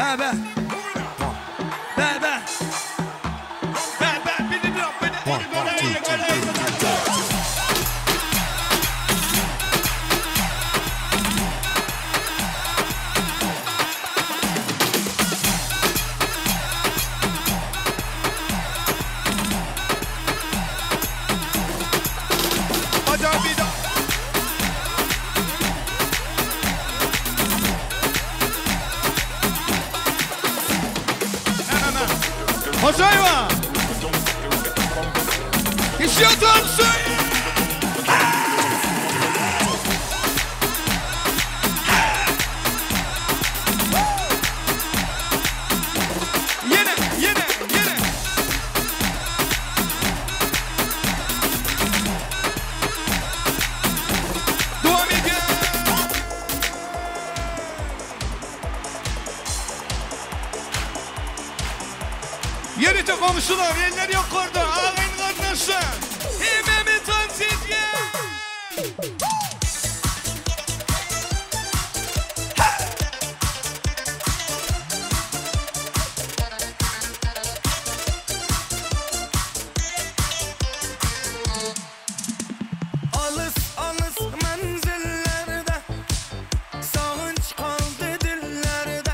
Bebe. Bebe. Bebe. One, two, three. Hocayva! İşiyorsun suyu! Yine! Devam edin! Yerite komşular, yerler yok orada. Ağlayın kardeşler. İmemi tansizye. Alız menzillerde, sağınç kaldı dillerde.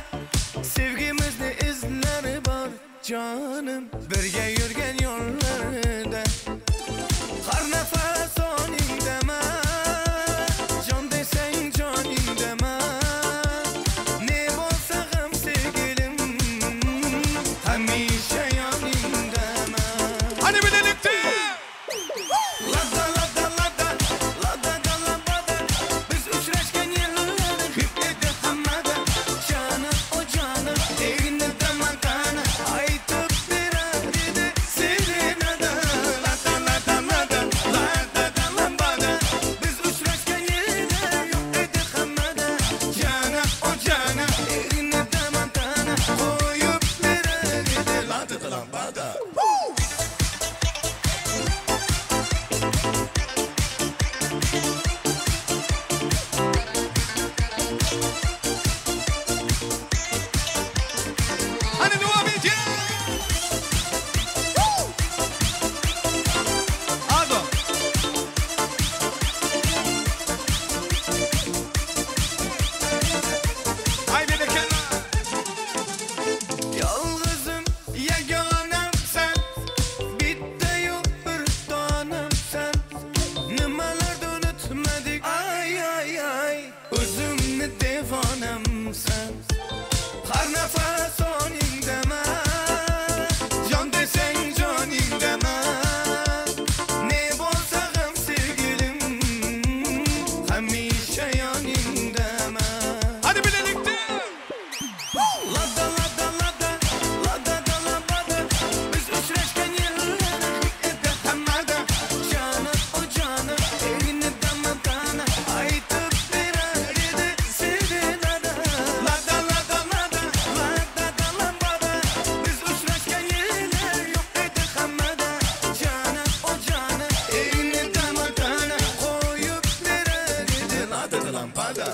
Sevgimizde izleri var canım, birge yürgen yollarda. Har nefes onin deme, can desen canin deme. Ne bolsa gam sevgilim, hamishe yanin deme. Hani birlikte? Hani devam edin? Ado. Haydi de kenara. Yalnızım yeganem sen, bitti yok bir tanem sen. Nimalarda unutmadık ay ay ay, özümni devanem sen. Har nefes onin deme, can desen canin deme. Ne bolsa gam sevgilim, hamishe yanin deme. Hadi birlikte. Lada da lambada, biz uçraşken yıllar hikmette hemmada. Canım o canım, elini damlatana, aytıp vererdi sevdilere. Lada lambada, biz uçraşken yıllar hikmette hemmada. Canım o canım, elini damlatana, koyup vererdi. Lada lambada.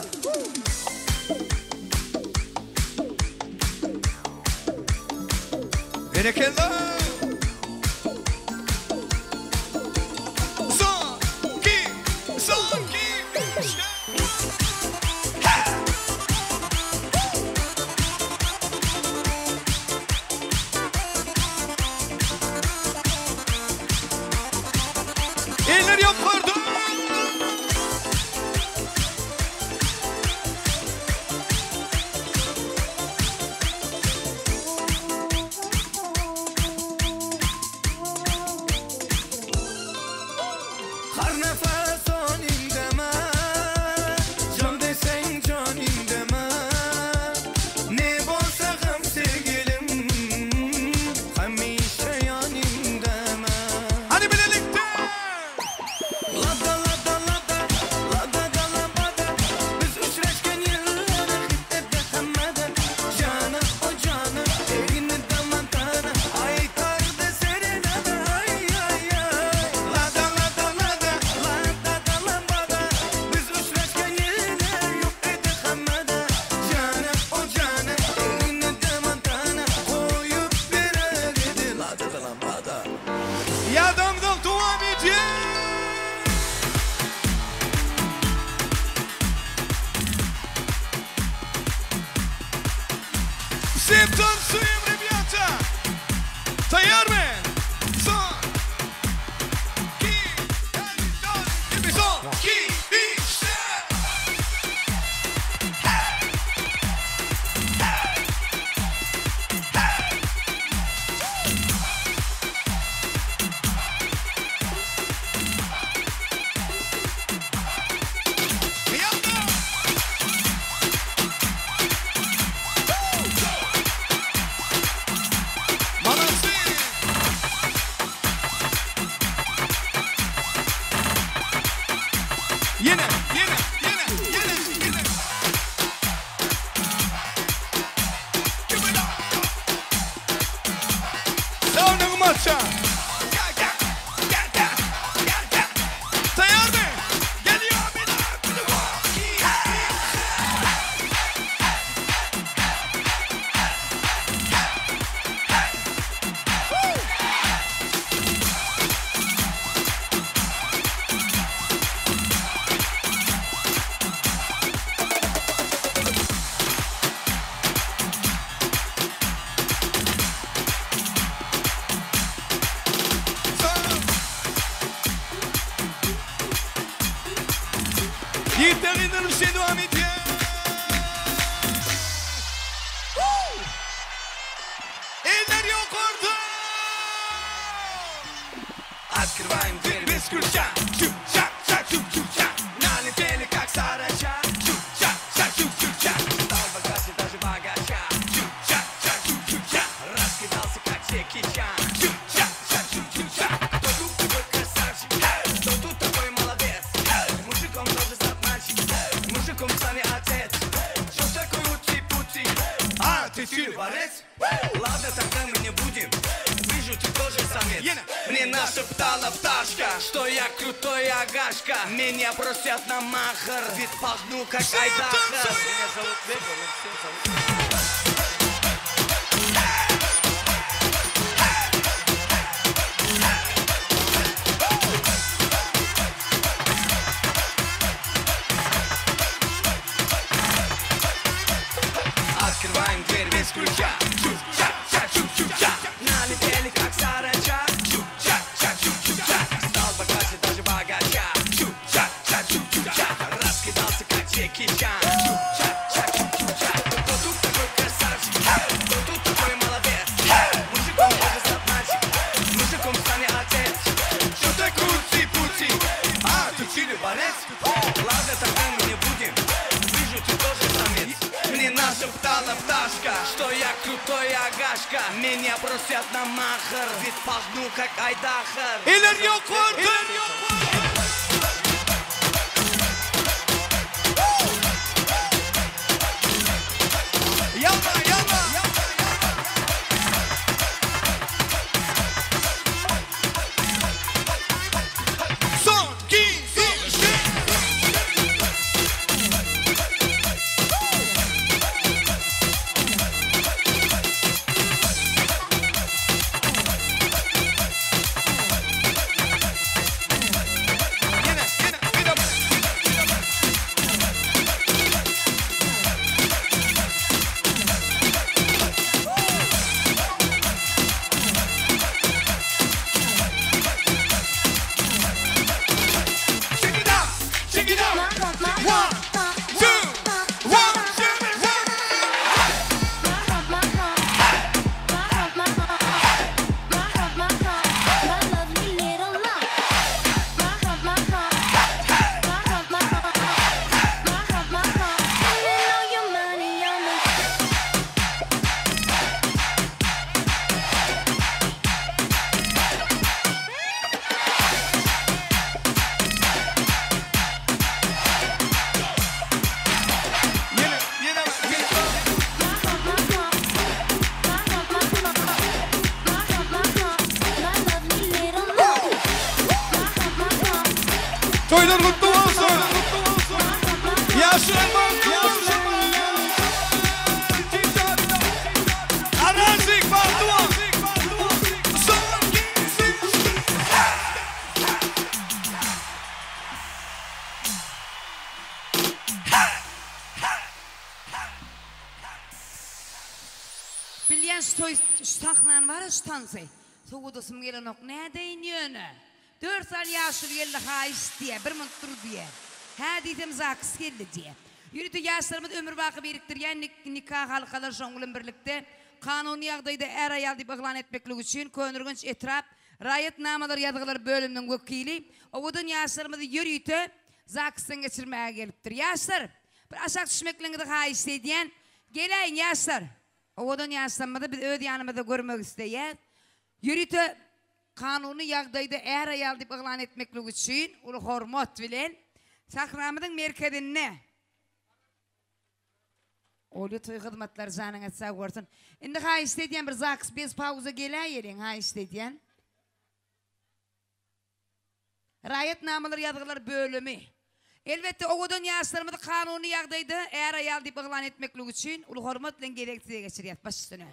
Bereketler. Son ki. Eller yok orada. Всем танцуем, ребята! Таяр-мы! Сон! Ки! Ки! Сон! Ки! Yine. Sound maça. Tayar mı? Geliyor bir daha. Gitarını şey devam ediyor. Eller yok orada. Открываем дверь без ключа. Чук-чак-чак, чук-чук-чак. Налетели как саранча. Чук-чак-чак, чук-чук-чак. Стал богаче даже богача. Чук-чак-чак, чук-чук-чак. Раскидался как Джеки Чан. Чук-чак-чак, чук-чук-чак. Кто тут такой красавчик? Кто тут такой молодец? Мужиком тоже стать мальчик. Мужиком сами отец. Что такой ути-пути? А, ты борец? Ладно, тогда мы не будем. Вижу, ты тоже самец. Мне нашептала пташка, что я крутой агашка. Меня просят на махар, ведь пахну как Айдаха. Меня зовут Вегор, всем зовут. Открываем дверь без ключа. Чук-чак-чак, чук-чук-чак. Налетели как саранча. Чук-чак-чак, чук-чук-чак. Стал богаче даже богача. Чук-чак-чак, чук-чук-чак. Раскидался как Джеки Чан. Чук-чак-чак, чук-чук-чак. Кто тут такой красавчик? Кто тут такой молодец? Мужиком тоже стать мальчик. Мужиком сами отец. Что такое ути-пути? А, ты чили борец? Ладно, тогда мы не будем. Вижу, ты тоже самец. Мне нашептала пташка, что я крутой агашка. Меня просят на махар, ведь пахну как Айдаха. Eller yok orada. Yalla. Son, ki, Toylar kutlu olsun. Yaşlanmak olsun. Arazik Batuhan. Son gizli. stoy staklan var stansı. Soğudusum gelen ok ne deyin yönü. 4 sal yaşlı geldi ha diye, bir minut dur diye. Ha dedim zakıs geldi diye. Yürütü yaşlarımız ömür bakı biriktirgen nikah halkalar şoğulun birlikte kanuni yağdaydı er ayal deyip ıglan etmeklik için könürgünç etrap rayet namalar yadıgılar bölümünün vekili oğudun yaşlarımızı yürütü zakısın geçirmeye geliptir. Yaşlar bir aşağı düşmekliğinde ha istediyen geleyin yaşlar. Oğudun yaşlarımızı biz öde yanımızda görmek isteyen yürütü kanuni yağdaydı er ayal deyip ıglan etmeklik için ulu hormat bilen sakramızın merkezine Olu toy hizmetler zanın etsa görsün. Indi ha istediyen bir zakıs biz pauza geleyerin ha istediyen. Rayet namaları yadıgılar bölümü. Elbette oğudun yaşlarımızı kanuni yağdaydı. Eğer ayal deyip ıglan etmeklik için ulu hormatla gerektiği geçiriyat baş üstüne.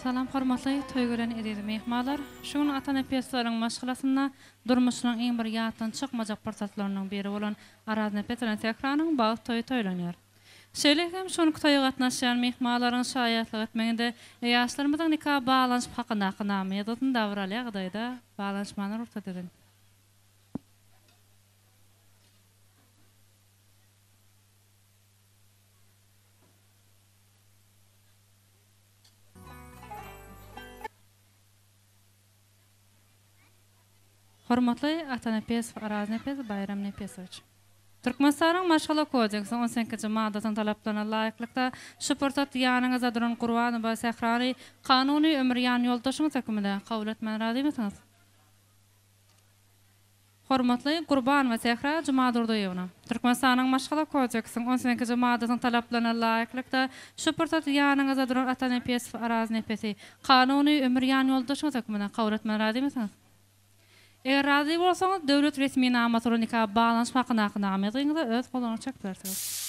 Salam hormatly toy gören ederi mehmanlar. Şuň atan episodyň maşgalasyna durmuşynyň iň bir ýatdan çykmajak pursatlarynyň biri bolan Araz Nepetren tekranyň bagy toýlanýar. Şeýlehem şonu toýga gatnaşýan mehmanlaryň şaýatlyk etmeginde ýaşlarymyzyň nikah baglanyş hakynda ýazdyň dawraly ýagdaýda baglanşmany ruhsat edin. Hormatly Atan Nepes, Araz Nepes, Bayram Nepesoviç. Türkmenistanyň Maşgala kodeksiň 18-nji maddasyna talaplaryna laýyklykda şu pursat ýanyňyza duran Gurbany we Sehrany kanuny ömür ýan ýoldaşyňyz hökmünde kabul etmän razymysyňyz? Hormatly Gurban we Sehra Juma Durdoýewiň. Türkmenistanyň Maşgala kodeksiň 18-nji maddasyna talaplaryna laýyklykda şu pursat ýanyňyza duran Atan Nepes, Araz Nepesi kanuny ömür ýan ýoldaşyňyz hökmünde kabul etmän razymysyňyz? Eger razı bolsaňyz döwlet resmi namatyny nikah baglanyş hakynda namatyňyzda öz golanyny çeklersiňiz.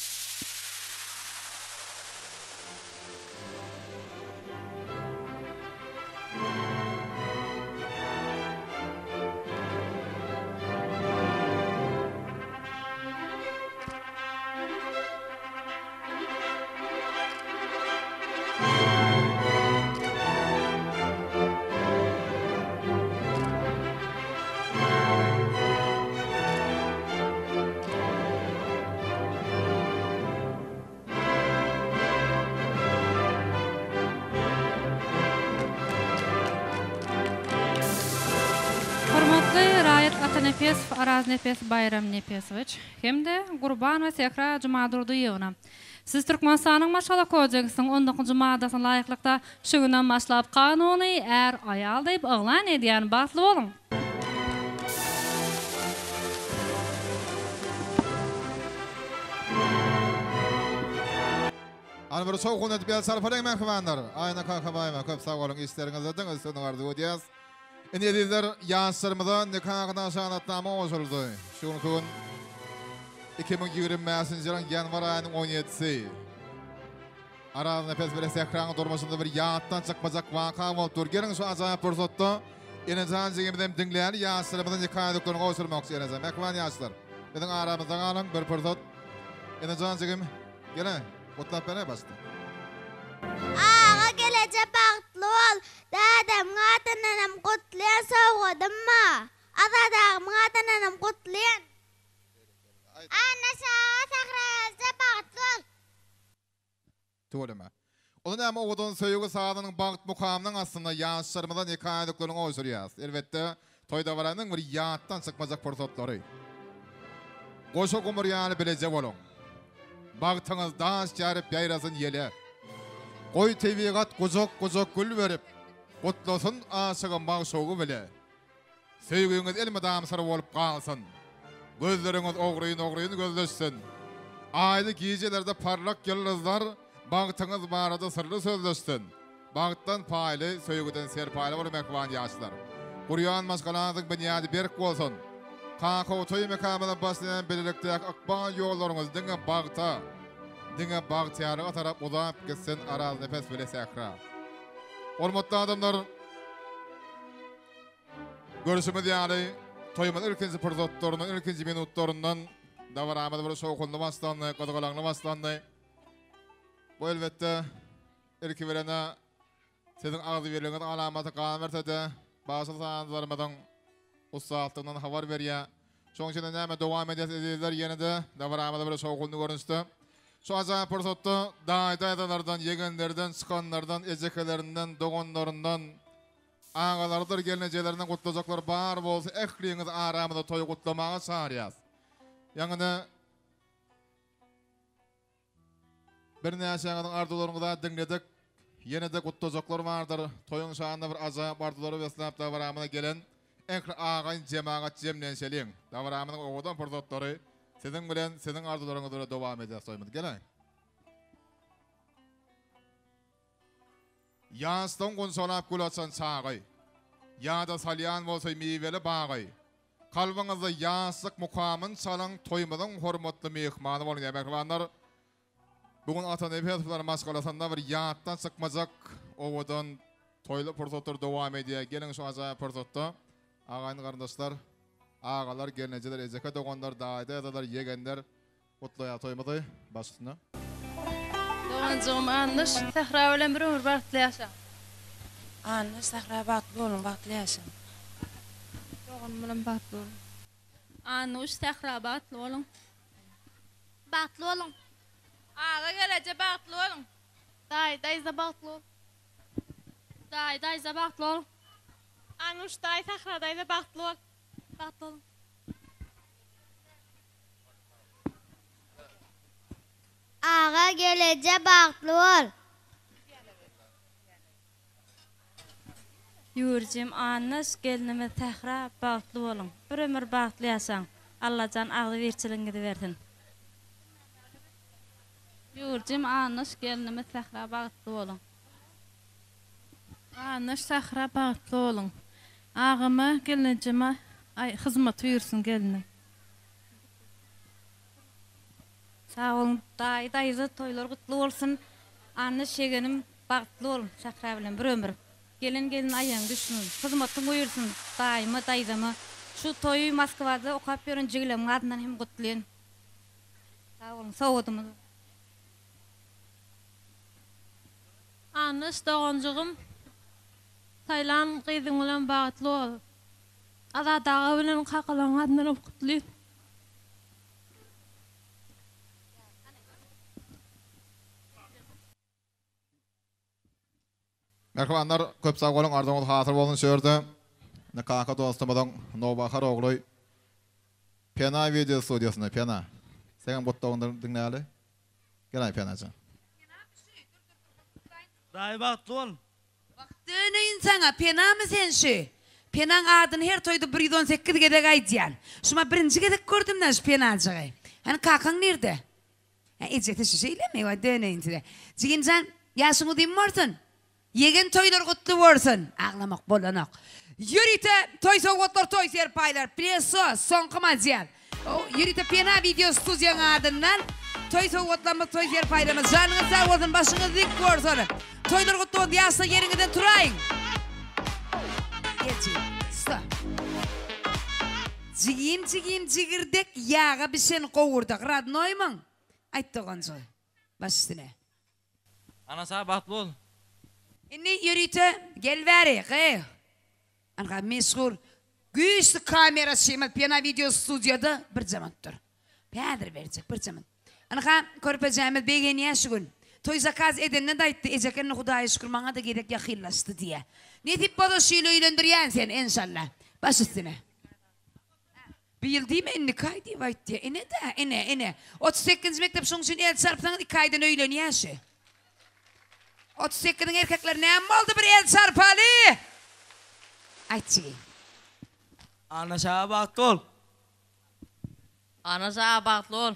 Nepes, Araz Nepes, Bayram Nepesoviç, hemde Gurban we Sehra Juma Durdoýewiň. Siz Türkmenistanyň Maşgala kodeksiň 19-njy maddasyna laýyklykda şu günden başlap kanuny er ayal diýip ıglan edýän batly boluň. Anwar soğuk etip ýa sarfalyň mehmanlar. Aýna kakabaýma köp sag bolun işleriňizde öňüňizde gardy ödýäs. Indi edizler ýaşlarymyzdan nikahyndan şaňatnama oşuldy. Şunu gün 2025-nji ýylyň ýanwar aýynyň 17-si. Araz Nepes bilen Sehranyň durmuşynda bir ýatdan çykmajak waka bolup durgeniň şu ajaýyp pursatda enejan jigimden dinleýän ýaşlarymyzdan nikahyndan oşulmakçy enejan. Mehman ýaşlar. Biziň aramyzda galan bir pursat. Enejan jigim gele otlap bere başdy. Ağa gelecek baktlı ol. Dadam gatananam kutlayan soğudum ma. Adadağım gatananam kutlayan. Anna sağa sakrayazca baktlı ol. Tuğulema. Onun ama oğudun söyüğü sağlığının bağıt mukamının aslında yaşlarımızdan hikayeliklerini oşuruyoruz. Elbette toyda varanın bir yağıttan çıkmazak fırsatları. Koşu kumur yani bilecek olun. Bağıtınız daş yarıp yayrasın yeli. Koy tebigat kuzok gül verip, kutlusun aşığın bağ şoğu bile. Sevginiz elmi damsarı olup kalsın. Gözleriniz oğruyun gözleşsin. Aylı giyicilerde parlak yıldızlar, bağıtınız barada sırlı sözleşsin. Bağıttan paylı, sevgiden serpaylı var mekvan yaşlar. Kuryan maşgalanızın bünyadi berk olsun. Kaka otoyu mekamına başlayan belirlikte akban yollarınız dine bağıta. Dine bağıtiyarığa taraf uzanıp gitsin Araz Nepes bile Sehra. Hormatly adamlar, görüşümüz yani toyumun ilkinci fırsatlarının, ilkinci minutlarından davaramız bir soğukunlu başlandı, kadıgalanlı başlandı. Bu elbette ilki verene sizin ağzı verilgen alamatı kan versede başıl sanatlarımdan ustallığından haber veriyor. Şoň üçin näme dowam edýär ýene-de dawramada bir şowgunly görünüşdi. Şu ajaýyp pursatda daýdaýlardan, yegenlerden, sıkanlardan, ejekelerinden, dogonlarından, ağalardyr gelnejelerinden gutlajaklar bar bolsa, ähliňiz aramyda toý gutlamaga çağırýas. Ýa-ni bir näçe arzuwlaryňyzda diňledik. Ýene-de gutlajaklar bardyr. Toýuň şaňynda bir ajaýyp arzulary beslap dawramyna gelen ähli ağaň jemaat jemlenşeliň. Dawramynyň owadan pursatdary sizin bilen sizin arzularyňyzda dowam edýär soýmady. Geleň. Ýasdan gonsolap gulaçan çagy. Ýa-da salyan bolsa miweli bagy. Kalbyňyzda ýaslyk mukamyn çalaň toýmadan hormatly mehmany bolan ýa-da bugün atan efendler maskalasında bir ýatdan çykmajak owadan toýly pursatlar dowam edýär. Geleň şu ajaýyp pursatda ağaýyn garyndaşlar, ağalar, gelnejeler, ejeke doganlar, daýdaýlar, yegenler gutlaýa toýmady başlygyna. Dogancığım anış, Sahra bilen bir ömür bagtly ýaşa. Anne Sahra bagtly bolun, bagtly ýaşa. Dogan bilen bagtly bolun. Anuş Sahra bagtly bolun. Bagtly bolun. Ağa gelece bagtly bolun. Daýza bagtly bolun. Daýza bagtly bolun. Anuş daý Sahra daýza bagtly bol. Bagtly bolun. Ağa gelece bagtly bol. Ýurjym anış gelinime Sahra bagtly bolun. Bir ömür bagtly ýaşaň. Allahan agly berçiligiňi bersin. Ýurjym anış gelinime Sahra bagtly bolun. Anış Sahra bagtly bolun. Ağama gelinjime hyzmat ýürsin gelinim. Sağ olun, daýza toýlar gutly bolsun. Anış şegenim bagtly bolun Sahra bilen bir ömür. Gelin aýaň düşsün, hyzmatyň goýursun, daýyma daýzama. Şu toýy Moskwada okap beren jigilem adyndan hem gutlaýan. Sağ olun, sowudymyz. Anış dogancygym Taylan gyzyň bilen bagtly bol. Ada daga bilen kakalan adyndan gutlaýan. Merhabanlar, köp sağ olun, arzuňyz hatyr bolun şöýerde. Kaka dostumyň Nowbahar ogly Pena video studiosuna Pena. Sen botlagyny dinläli. Gelaý Penaja. Daý bagtly bol. Döneyin sana, penamı sen şu. Penan adını her toyda 118 gedek aýdýan. Şuma birinji gedek gördümden şu penacığı. Hani kakan nerede? Ejete şu şeyleme, o döneyin size. Jigincan, yaşını diyeyim morsun. Yegen toylar gutlu bolsun. Ağlamak bolanak. Yürüte toy sowgatlar toy serpaylar. Preso soňky mazyal. Yürüte pena video studiýaň adyndan toy sowgatlarma toy serpaylarymyz. Janyňyz sag bolsun, başyňyz dik bolsun. Toylar gutlu bolsun, ýasy ýeriňizden turaýyn. Geçin. Stop. Jigim jigirdek ýaga bir sen gowurdak. Radnoymyň? Aýtdygan soň. Başystyna. Ana sa bagtly bol. Inni yürüte gel veri. Anka meşgul. Güçlü kamera şeymal piyana video stüdyoda bir zaman dur. Pedir verecek bir zaman. Anka körpecemiz begeni yaşgün. Toy zakaz edenine de ayttı. Ecekenini Hudaya şükür bana da gerek yakınlaştı diye. Ne tip bana şeyle öylendiriyen sen inşallah. Baş üstüne. Bildiğim enni kaydı vayt diye. Ene de ene. 38. mektep şunun için el çarpsan kaydan öyleniyor şu. 38'in erkekler ne oldu bir el çarpalı? Ayçı. Ana sa bagtly bol. Ana sa bagtly bol.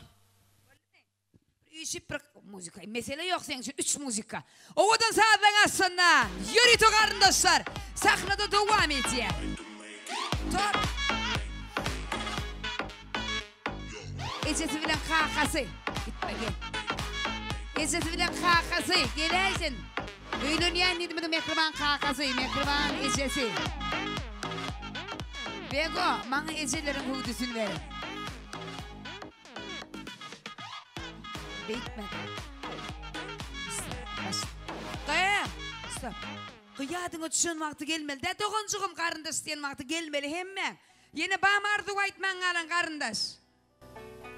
Üçü müzika. Mesele yok senin için. 3 müzika. Ovadan sağdan aslında. Yürü tokarındaşlar. Sahnada devam ediyor. Top. Ecesi bilen kakası. Gitme gel. Ecesi bilen kakası. Geleysin. Öylönüyen ne demedim mekriban kakası. Mekriban ecesi. Bego, bana ecelerin hudusunu verin. Bekme. stop. Kıyadıngı düşün vakti gelmeli. De doğuncugum karındaş diyen vakti gelmeli hemme. Yine bağmardı aytman alan karındaş.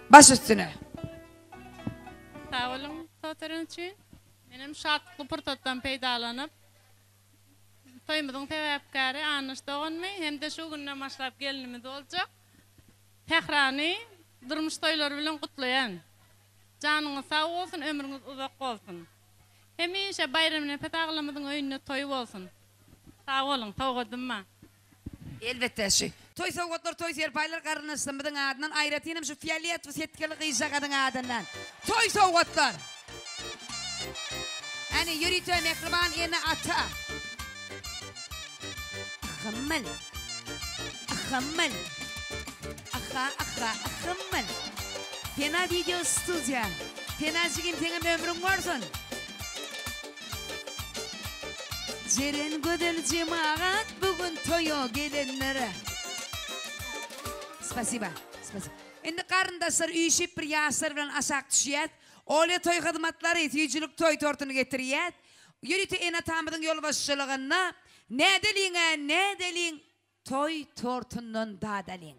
Baş üstüne. Sağ olun sohbetin için. Benim şartlı pırtattan peydalanıp toymudun tevapkari anıştağın hem de şu günne maşrap gelinimiz olacak. Tekrani durmuş toylar bilen kutlayan. Canınız sağ olsun, ömrünüz uzak olsun. Hemişe bayramına petağlamızın önüne toy olsun. Sağ olun, toğudum ma. Elbette şu. Toy soğutlar, toy serpaylar karınıştımızın adından ayratıyım şu fiyaliyet ve setkilik iyşakadın adından. Toy soğutlar. Yani yürütü mekriban ene ata. Akımmal. Akımmal. Akımmal. Fena video stüdyo. Fena çıkayım senin ömrün varsın. Ceren gödel cemaat bugün toyo gelenlere. Spasiba. Endi karındaşlar uyuşup bir yaşlar bilen aşak düşüyet. Olya toy hizmetleri yiyicilik toy tortunu getiriyet. Yürütü ene tamıdın yol başçılığına. Ne delin toy tortunun dadalin.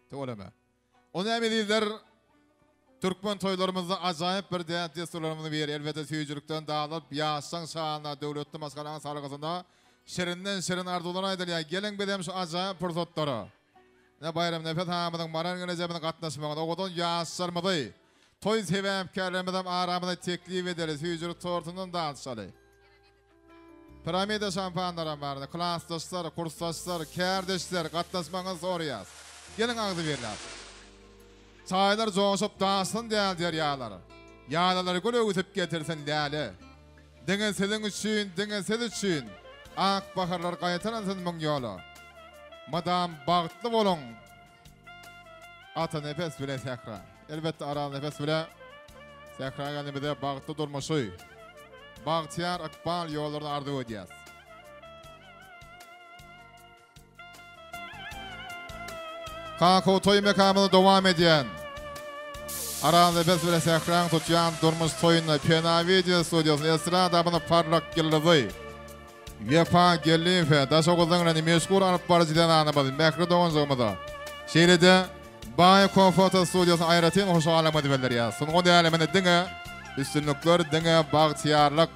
Töweleme. Onu emeliler Türkmen toylarımızda acayip bir dəyət desturlarımızı verir. Elbette suyuculuktan dağılıp yaşsan şahına devletli maskalanın sarıqasında şirinden şirin ardular aydılar. Gelin bedem şu acayip fırsatları. Ne bayram nefet hamıdın maran gönecebini katlaşmağın. Oğudun yaşlarmıdı. Toy sebepkarlarımızdan aramıda teklif ederiz. Suyuculuk tortunun dağıtışalı. Piramida şampanlara vardı. Klasdaşlar, kursdaşlar, kardeşler katlaşmağın soruyaz. Gelin ağzı verirler. Çaylar joşup dağısın deyal der yağları. Yağları göle ötüp getirsin deyali. Dine senin üçün, dine sen üçün. Ak baharlar kayıtanasın mın yolu. Madam bağıtlı olun. Ata nefes bile sekra. Elbette aral nefes bile. Sekra geldi bir de bağıtlı durmuşu. Bağıtiyar akbal yollarını ardı ödeyez. Kakao toy mekamını devam ediyen. Aral nefes bile sekran tutuyan durmuş toyunla Pena Video Stüdyosu'nun esrada bunu parlak geldi. Vefa gellife, daş okuldan meşgul alıp barıcıdan anlamadı. Mekri doğun zoğmadı. Şehride Bay Konfoto Stüdyosu'nun ayratın hoş alamadı verir ya. Sonun değerlemeni dine, üstünlükler dine, bağıtiyarlık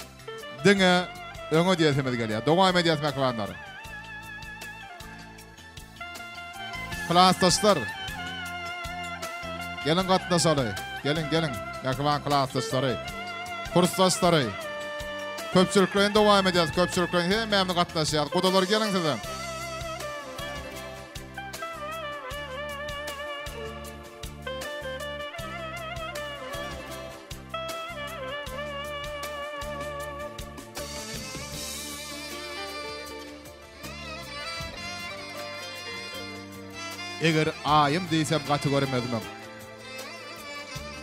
dine, öngü diyesemedi geliyor. Devam ediyet mekvanları. Klasdaşlar. Gelin katlaşalı. Gelin. Mekvan klasdaşları. Kursdaşları. Köpçülüklerin devam edeceğiz. Köpçülüklerin hem memnun katlaşacağız. Kudalar gelin size. Eğer ayım diysem kategorimezmem.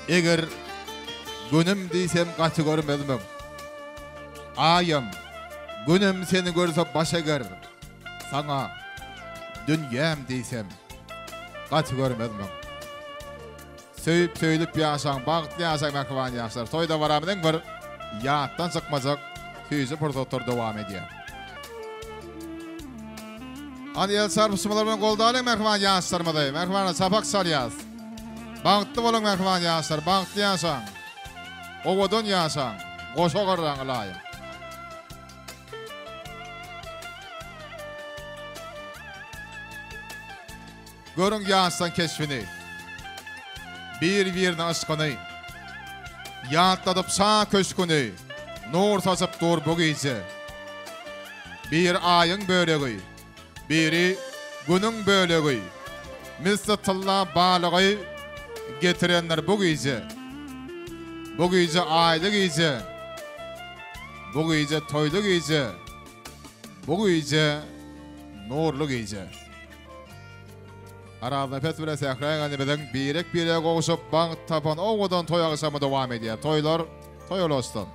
Eğer günüm diysem kategorimezmem. Ayım, günüm seni görse başa gör. Sana dünyam diysem kategorimezmem. Söylüp yaşan, bağıtlı yaşan mekvan yaşlar. Toyda varamının bir yağıttan çıkmazak tüyüzü fırsatlar devam ediyor. Hadi el sarpışmalarının kolda alın mekvan yaşlarımıdır. Mekvan'a sapak salyaz. Bağıtlı olun mekvan yaşlar, bağıtlı yaşan. Oğudun yaşan, koşu kırran layım. Görün yaşsan keşfini. Bir aşkını. Yatladıp sağ köşkünü. Nur saçıp dur bu gece. Bir ayın böleği. Biri günün böleği. Mislatıllah balığı getirenler bu gece. Bu gece aylı gece. Bu gece toylu gece. Bu gece nurlu gece. Arada nefes bile sekraya gelmeden birek koğuşup bank tapan oğudan toy akşamı devam ediyor. Toylar toy olsun.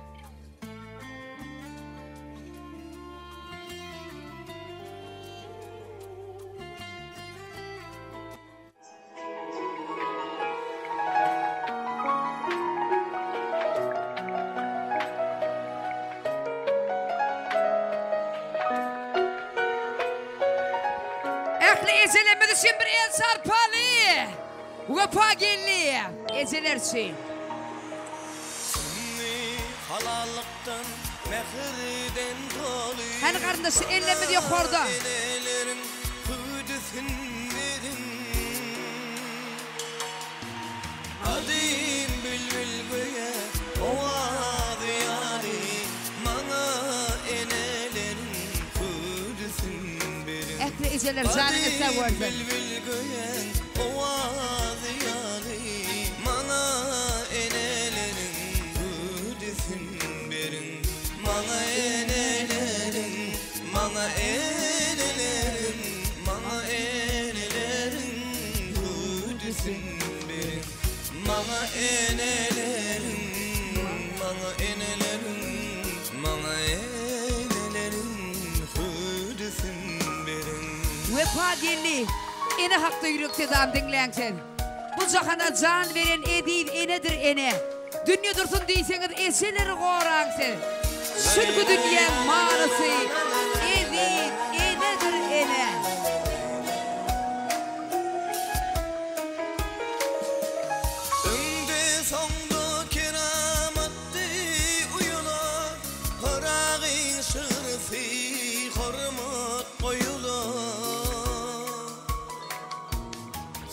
ezelemedi için bir el sarpalı. Vefa gelli. Ezelersin. Halallıktan, mehirden dolu. Hani kardeşi ellemedi yok orada. Elelerin hüdüsünlerin. Adim bülbül göğe ovadı yani. Mana enelerin hüdüsünlerin. Ekle ezeler canını seversin. Bülbül göğe ovadı yani. Mana enelerin hüdüsünlerin. Mana enelerin, mana enelerin, mana enelerin hüdüsünlerin. Mana enelerin, mana enelerin, mana enelerin hüdüsünlerin. Vefa gelli. Ene hakta yürekte dam dinlensin. Bu cahana can veren edil enedir ene. Dünya dursun deyseniz eseleri koğransın. Sürgü dünya mağarası. Edil enedir ene. Önde sonda keramatlı uyular. Harağın şırfı hormat koyular.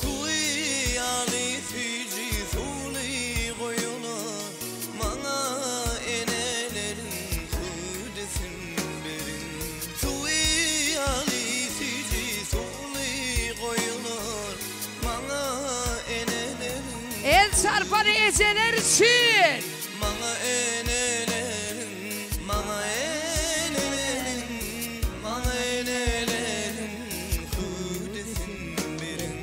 Suyu ali füci suni koyular. Mana enelerin hüdesin berin. Suyu ali füci suni koyular. Mana enelerin. El sarpanı ezelersin. Mana enelerin, mana enelerin, mana enelerin hüdesin berin.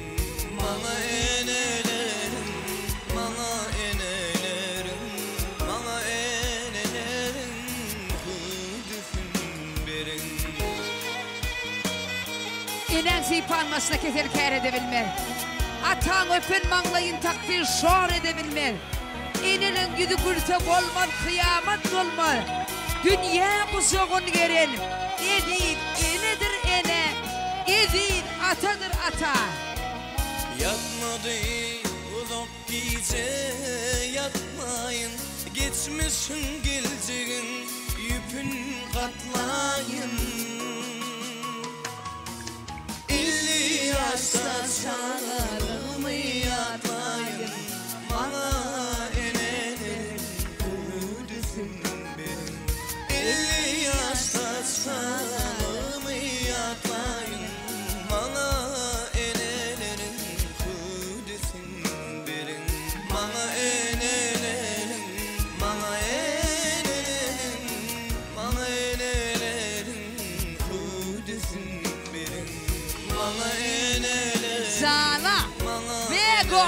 Mana enelerin, mana enelerin, mana enelerin hüdesin berin. İnen zipanmasına keser kâr edebilmez. Atan öpen manglayın takdir şor edebilmez. İnenin güdü gülse olmaz, kıyamet olmaz. Dünya kusuğun geren. Edil enedir ene. Edil atadır ata. Yatmadı uzak gece yatmayın. Geçmişin geleceğin yüpün katlayın. 50 yaşta çağlarımı yatmayın. Bana enelerin hüdüsün benim. 50 yaşta çağlarımı yatmayın. Bana enelerin hüdüsün benim. Bana enelerin, bana enelerin, bana enelerin hüdüsün benim. Bana enelerin, Zala. bana Vego.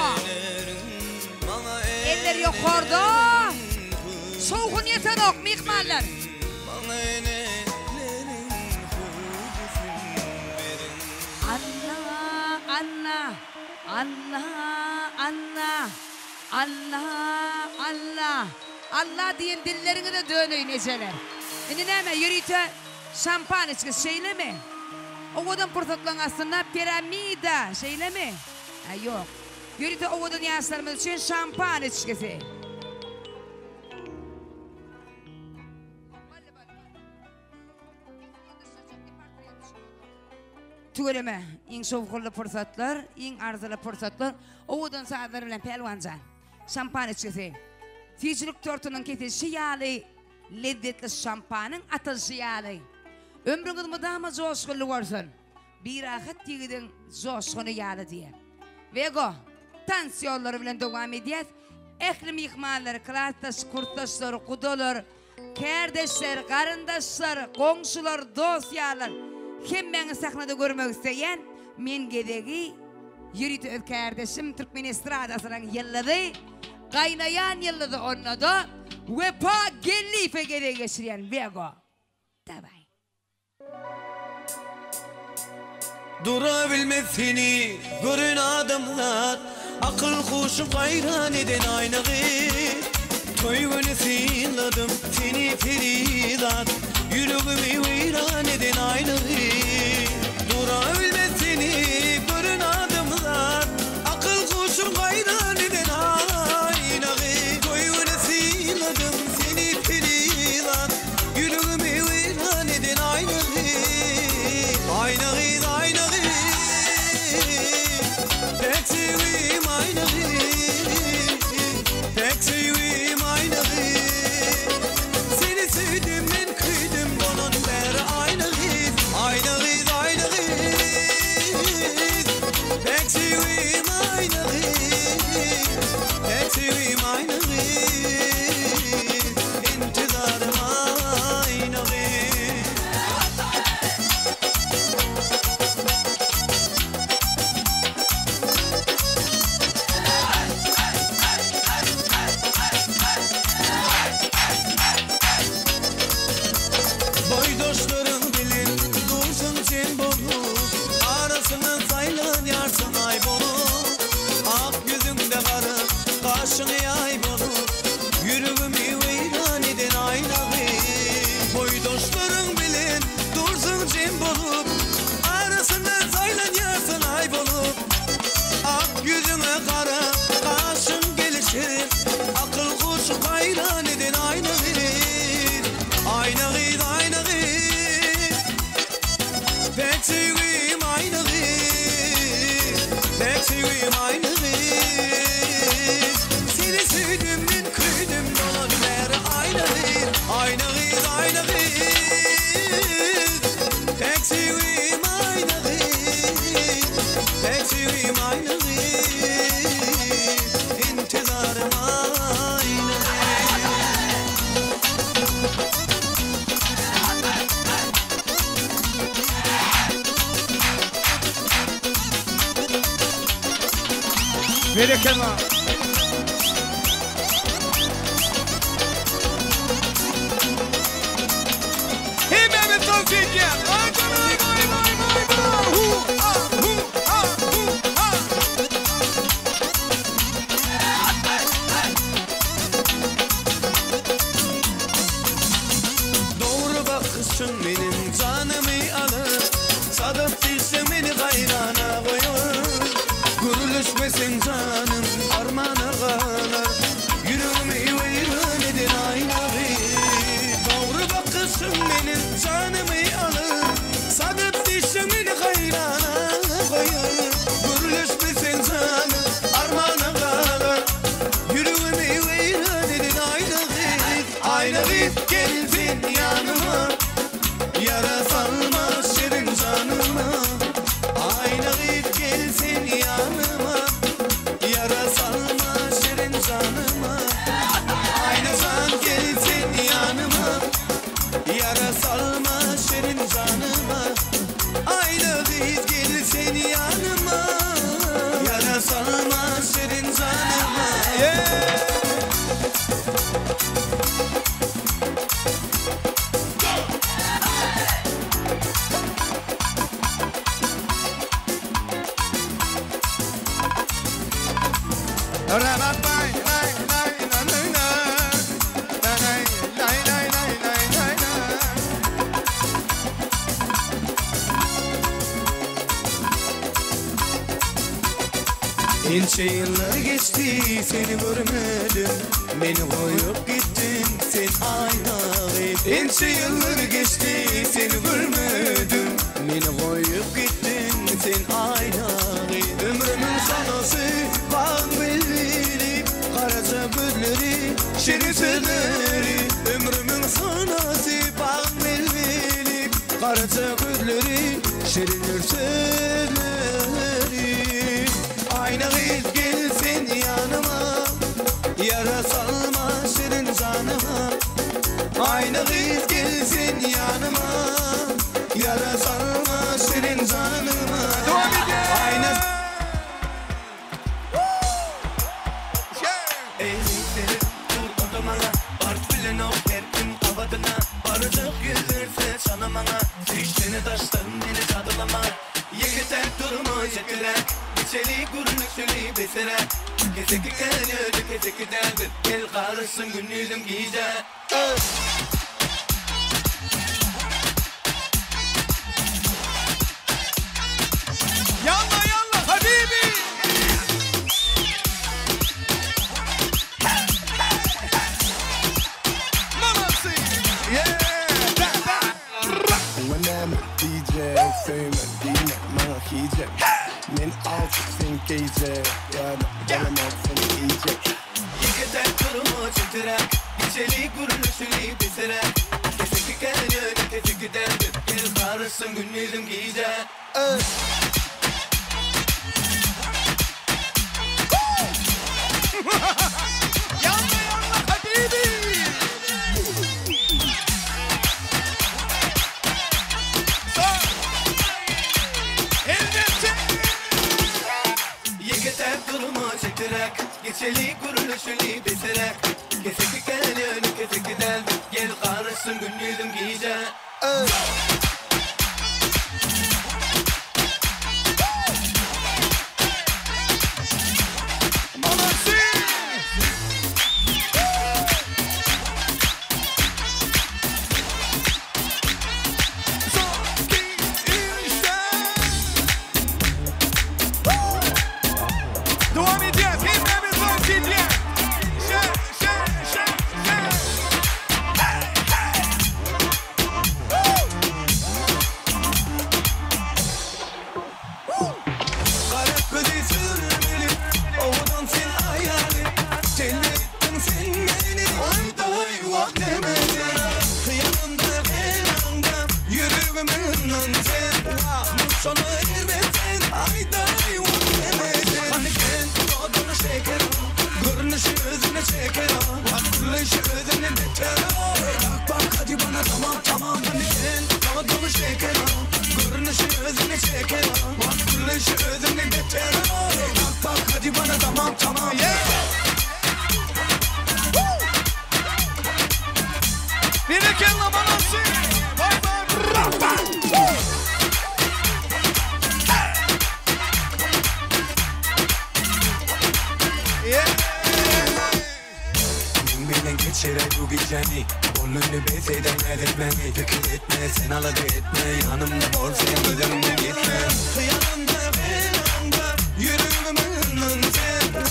bana Eller yok orada. Soğukun yeten ok mihmallar. bana enelerin hüdüsün benim. Allah, Allah, Allah, Allah, Allah, Allah. Allah diyen dillerine de dönüyor neceler. Şimdi neyme yürüyte şampan içki şeyle mi? O kadar fırsatlan aslında piramida şeyle mi? Ha yok. Yürüyte o kadar yaşlarımız için şampan içkisi. Tügeleme, in soğuklu fırsatlar, in arzulı fırsatlar, oğudun sağlarıyla pelvancan. Şampan içkisi. Ticilik tortunun ketişi yağlı, lezzetli şampanın atışı yağlı. Ömrünüz mıdama coşkulu olsun. Bir rahat yığdın coşkunu yağlı diye. Vego, tansiyonları bilen devam ediyet. Eklim yıkmaları, klastaş, kurtaşlar, kudolar, kardeşler, karındaşlar, komşular, dosyalar. Kim beni sahnada görmek isteyen, men gedegi, yürütü öz kardeşim Türkmen estradasının yılladı, kaynayan yılladı onunla da, vefa gellife gede geçiren Vego. Davay. Durabilmez seni görün adamlar, akıl kuşu hayran eden aynağı. Toy günü sıyladım seni feridat, yüreğimi veyran eden aynağı. Durabilmez seni görün adımlar akıl kuşum gayran eden aynağı koyuna siladım seni pirilan yüreğimi veyran eden aynağı aynağı aynağı tek sevim aynağı tek sevim aynağı seni sevdim ben kıydım bunun beri aynağı aynağı aynağı tek sevim aynağı tek sevim aynağı intizarım aynağı boydoşların bilin dursun sen bolup arasına saylan yarsın ay bolup ak yüzünde karı kaşını ay bolup yüreğimi veyran eden aynağı boydoşların bilin dursun sen bolup arasına saylan yarsın ay bolup ak yüzüne kara kaşın gelişir akıl kuşu hayran eden aynağı aynağı aynağı pek sevim aynağı pek sevim aynağı seni sevdim ben kıydım dolan beri aynağı aynağı aynağı pek sevim aynağı pek sevim aynağı intizarım aynağı Berekella. Hey, baby, don't forget. Ay, ay, ay, ay, ay, ay. Hu, ah, hu, ah, hu, ah. Doğru bakışın benim canımı alır sadık değilse beni gayrana koyar guruluşmesin canım armana kalır yüreğimi veyran eden aynağı doğru bakışın benim canımı alır sadık değilse beni gayrana koyar guruluşmesin canım armana kalır yüreğimi veyran eden aynağı aynağı gelsin yanıma yara salma şirin canıma aynağı gelsin yanıma yara salma şirin canıma aynasan gelsin yanıma yara salma şirin canıma aynağı gelsin yanıma yara salma şirin canıma İnce yıllar geçti seni görmedim beni koyup gittin sen aynağı İnce yıllar geçti seni görmedim beni koyup gittin sen aynağı ömrümün sonrası bağ belli karaca gözleri şirin sözleri ömrümün sonrası bağ belli karaca gözleri şirin sözleri aynağı gelsin yanıma yara salma şirin canıma aynağı gelsin yanıma yara salma şirin canıma ayna eğilir dur odamana art bilen o herkim kavadına baracak gelirse sanamana seçtiğini taştan beni çadılama yekiter durumu yetirek içeri gurlüksülü besere keseki kanyodu keseki derdir gel karışsın günlüğüm giyce çıksın gece yani olamazsın iyice. Yıkıdan kurumu çıtırak içeri kuruluşunu bitirek. Kesik geliyor kesik giderdir geri karışsın günlüğüm giyce. Yanma habibi. Yıkıdan kurumu çıtırak içeri kuruluşunu bitirek. Kesik geliyor kesik giderdir geri karışsın günlüğüm giyce. Devam edeceğiz. Hepimiz dans edeceğiz. Bu geceni Onunla bezeyden edetmeni Dökül etme sen aladı etme Yanımda bol sen ödemde gitme Yanımda yürümümün sen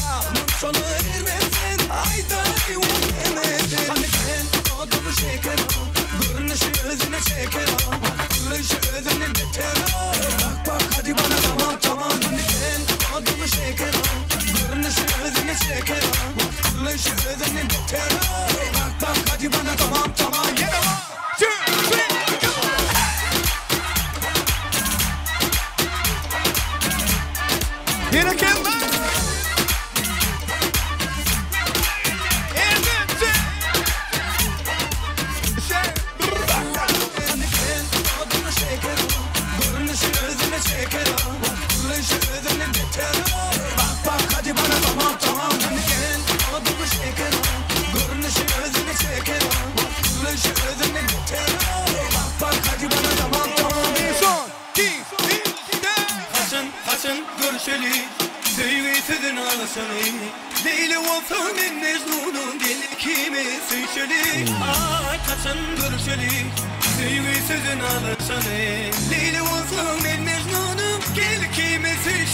Sonu ermezsen ayda yuvemezsin Hani sen adımı şeker Görünüşü özüne şeker Görünüşü özüne beter Bak hadi bana tamam Hani sen adımı şeker Görünüşü özüne şeker Görünüşü özüne beter Bak hadi bana tamam görüşeli Sevgi sözün ağlasını Leyli olsun en mecnunun Deli kime söyleli Ay kaçın görüşeli Sevgi sözün ağlasını Leyli olsun en mecnunun Deli kime söyleli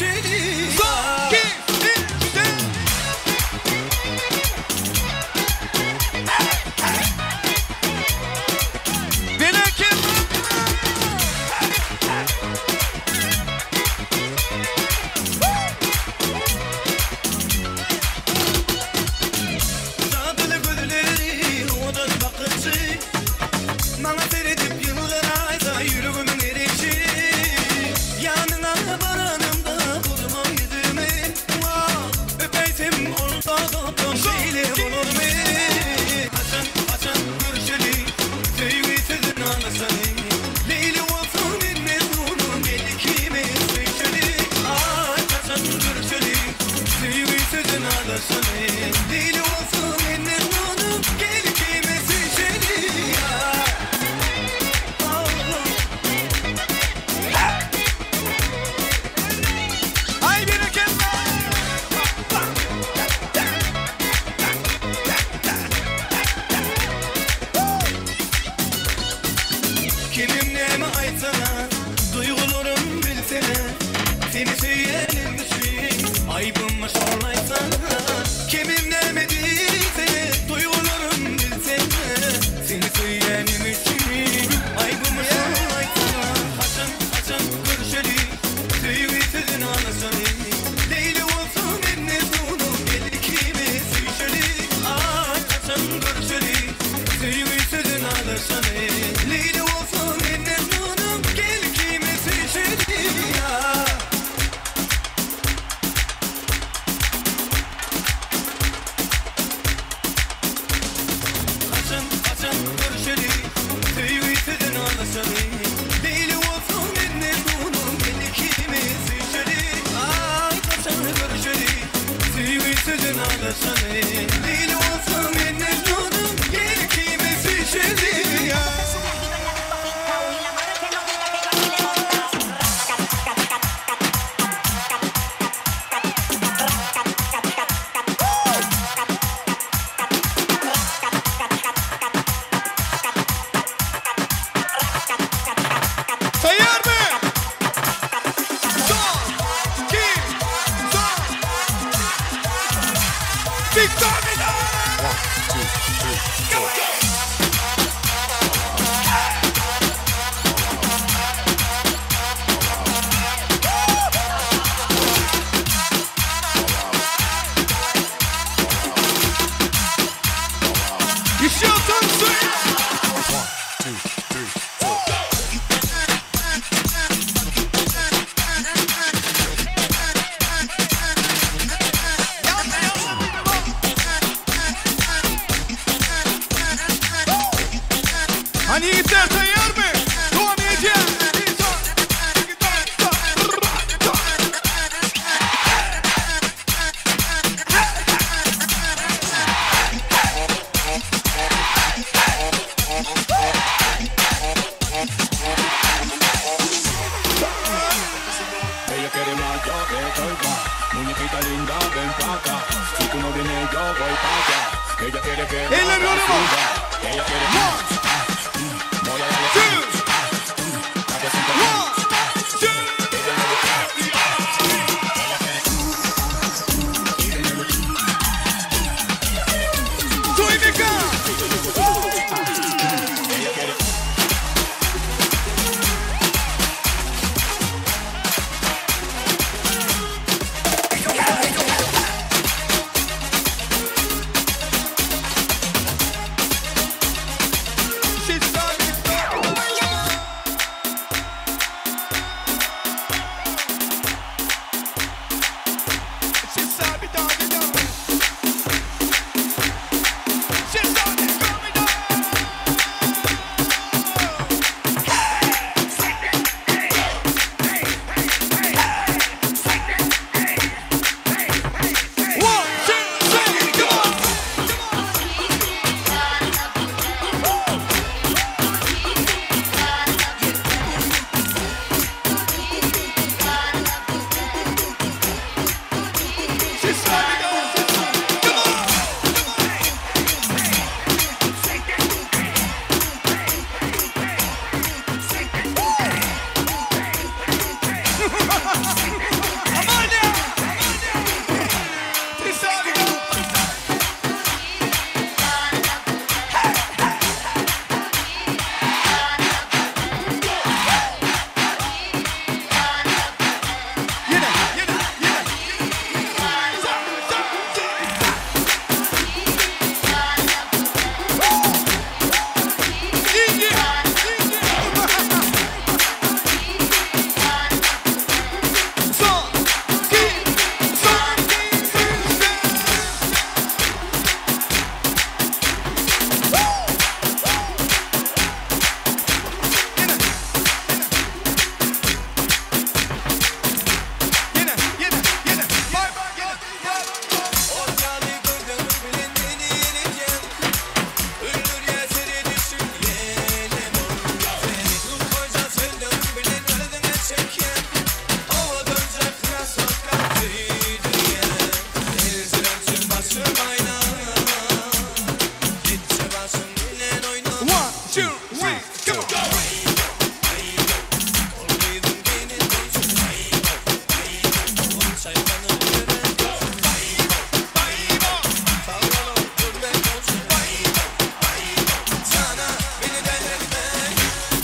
Kimim neme aytsana, duygularım bilsene Seni söyleyelim düşün, aybımı sormaysana Kimim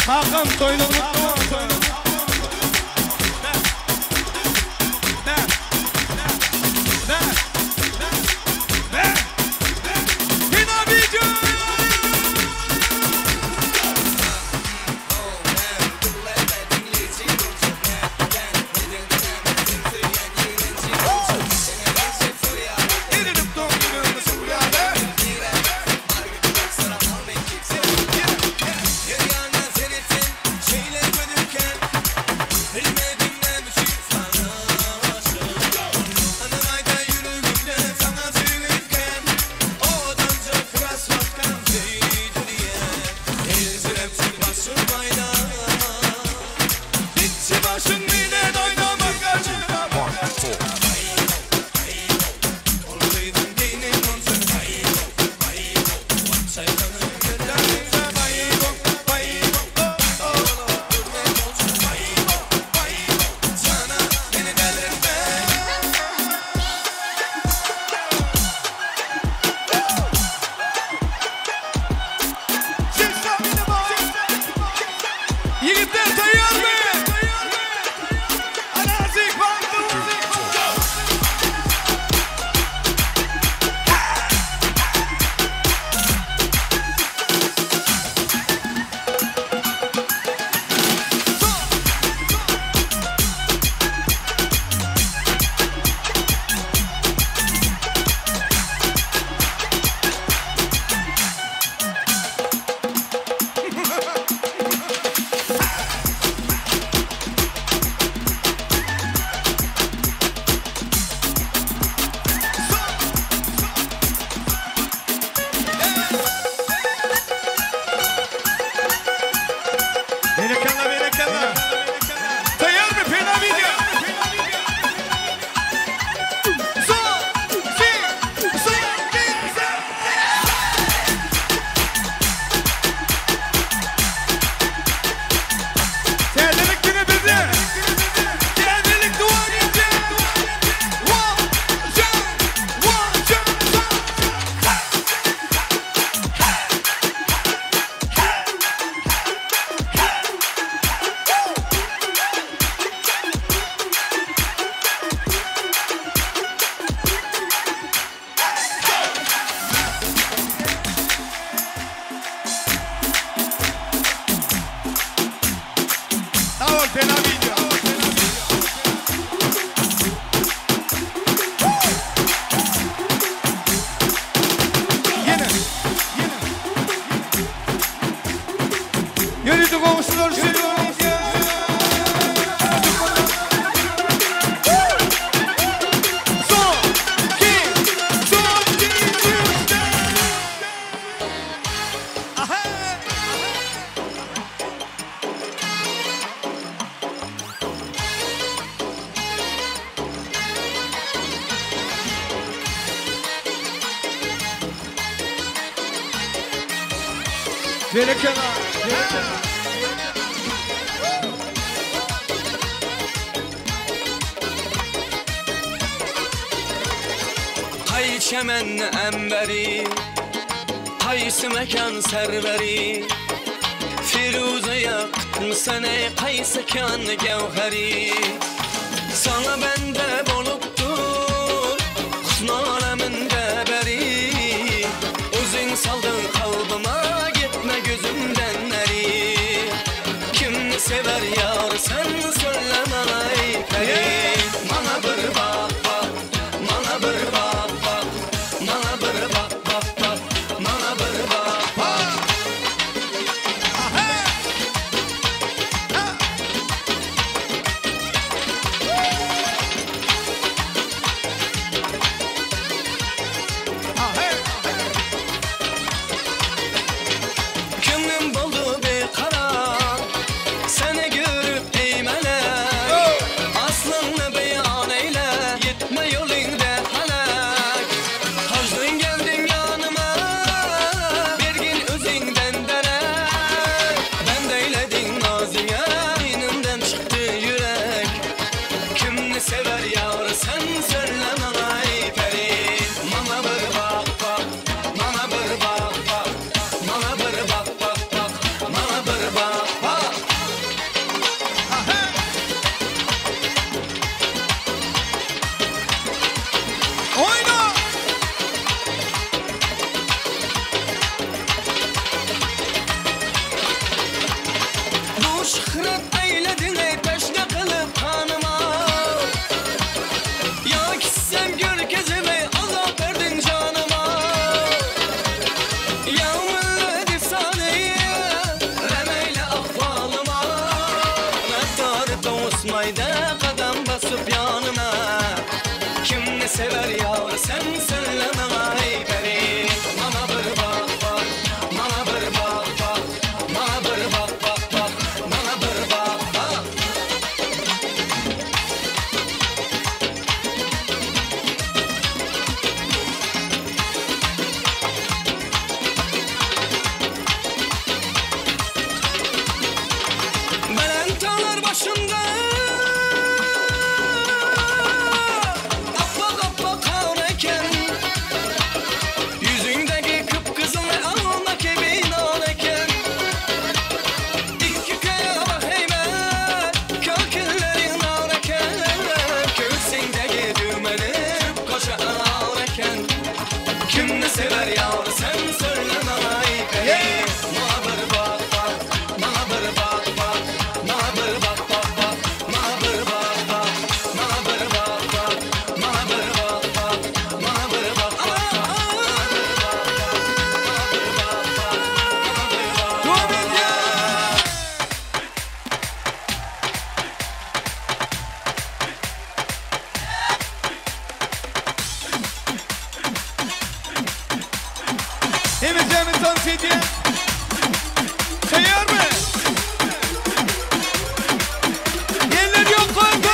Hakan toyunu Şeyle Verekana. Hay çemen emberi, haysı mekan serveri, Firuze yaktın sene kaysı kan gevheri. Sana bende boluptur, husn aleminde beri, Özün saldın kalbıma gitme gözümden neri. Kim sever yar sen söyleme ay peri. Mana bir bak bak, mana bir bak bak, mana bir bak bak bak, mana bir bak bak. Kimim buldu bir karar, seni görüp eymele, aslını beyan eyle, gitme yolunda halak. Hacdın geldin yanıma, bir gün özünden derek, ben de eyledin nazine, inimden çıktı yürek. Kimni sever yar sen söyleme ay peri. Mana bir bak bak, mana bir bak bak, mana bir bak bak bak, mana bir bak bak. Oyna. Bu şöhret eyledin ey peşne kılıp kanıma. Ya gitsem görkezime azap verdin canıma. Ya milleti saniye remeyle ahvalıma. Nettarı doğusmayda kadam basıp yanıma. Kim ne sever yar sen söyleme ay peri. Mana bir bak bak, mana bir bak bak, mana bir bak bak bak, mana bir bak bak. Belentalar başında appak appak kavrayken, yüzündeki kıpkızıl alma gibi naneken. İki kere bak heybet, köküllerin navreken, göğsündeki düğmeni koşa ağreken. Kim ne sever yar sen söyleme ay peri. Mana bir bak bak, mana bir bak bak, mana bir bak bak bak, mana bir bak bak, mana bir bak bak, mana bir bak bak, mana bir bak bak, mana bir bak bak, mana bir bak bak. Hemizden insan sediye. Seyyar mı? Yerler yok kanka.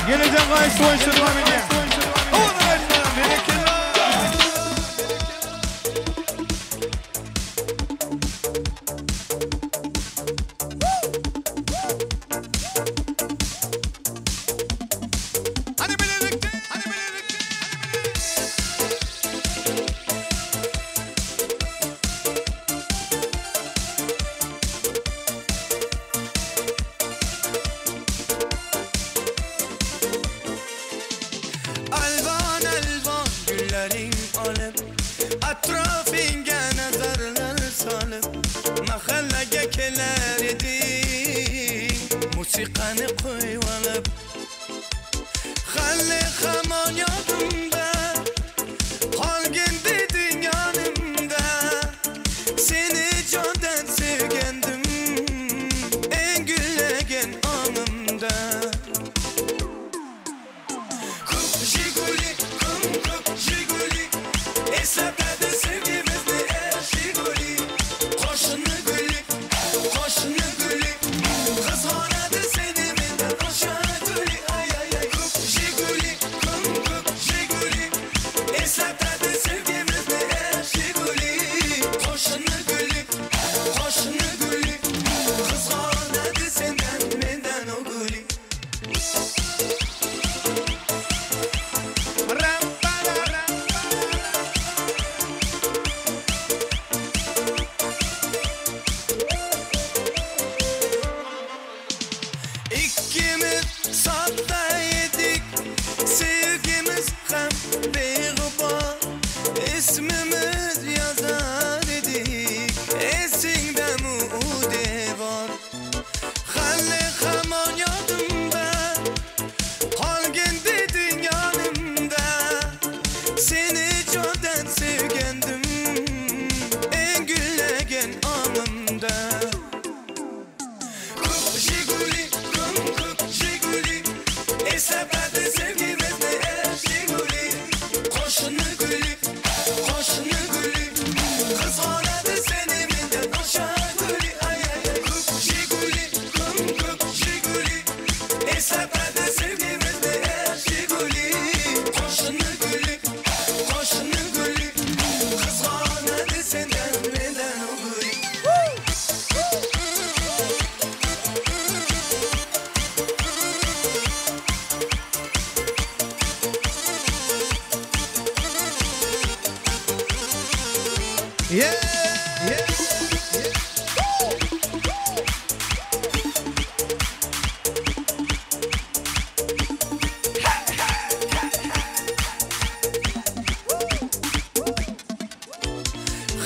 Geleceğim gayet soğuşturma beni. Oğlum açmadan bereketli. Alvan alvan güllerin alıp Atrafınga nazarlar salıp Mahallege keler edin Musikanı koyup Halle hamon yadımda Halgin dedin yanımda Seni candan sevgendim En güllegen anımda Jiguli, kum jiguli Esnaflarda sevgimizde jiguli Koşunu gülü Kızhanada seni benden aşağı gülü Ay ay ay kum jiguli Esnaflarda sevgimizde jiguli Koşunu gülü Kızhanada senden benden o gülü İkimiz safta yedik Sevgimiz hem beğuba İsmimiz yazar edik Esinde mude var Halle hamon yadımda Halgin dedin yanımda Seni candan sevgendim En güllegen anımda Jiguli, jiguli Esnaflarda sevgimizde jiguli Koşunu gülü Kızhanada seni benden aşağı gülü Ay ay ay jiguli Esnaflarda sevgimizde jiguli Koşunu gülü Kızhanada senden benden o gülü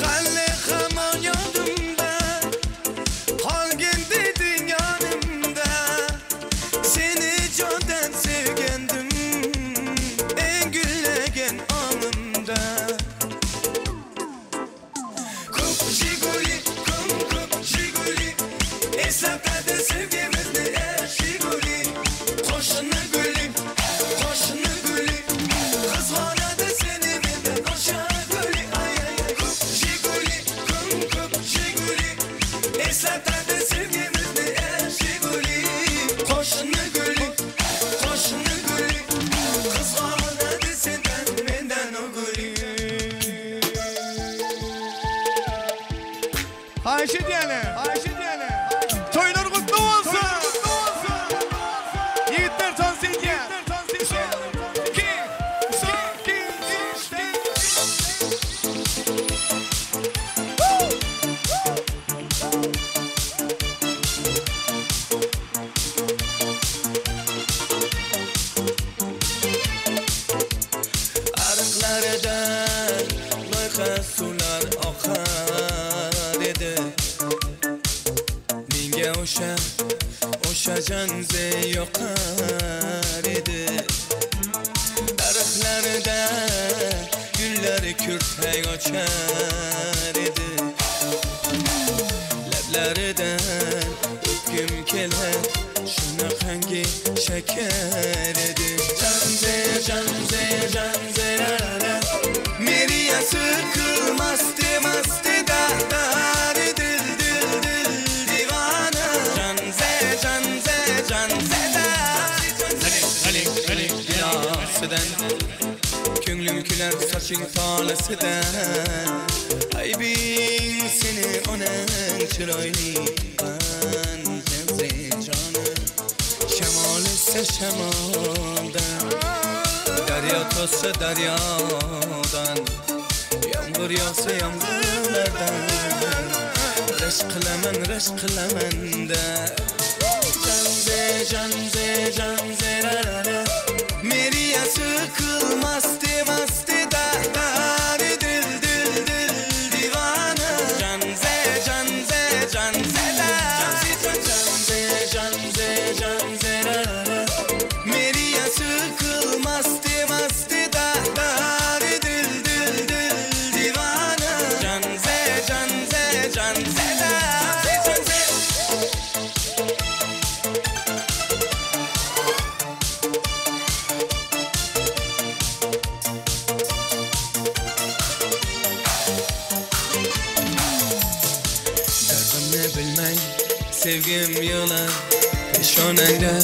Halle hamon yadımda Halgin dedin yanımda Seni candan sevgendim En güllegen anımda Jiguli Esnaflarda sevgimizde jiguli Koşunu gülü Kızhanada seni benden aşağı gülü Ay ay ay jiguli Esnaflarda sevgimizde jiguli Koşunu gülü Kızhanada senden benden o gülü Ayşe diyelim. Toylar kutlu olsun. Yiğitler tansiyon. Arıqlardan loyqa sular oqar edi Menga o'sha janze yoqar edi Daraxtlarda gullar kurtay ochar edi Lablaridan o'pgim kelar shunaqangi shakar edi Janze rara Meri sıkılmazdı da dil divana Canze da Hadi layladan Könglim küler saçın talısıdan Aybin seni onun çıraylı Antemze canı Şemal ise şemaldan Derya tossa deryadan Yağmur yağsa yağmurlardan Reşk kılaman de Canze canze rarara Meriya sıkılmazdı mastı da Dil divana Canze da Canze rarara Meriya sıkılmazdı mastı da Dil divana Canze da Sevgim yılan Peşonende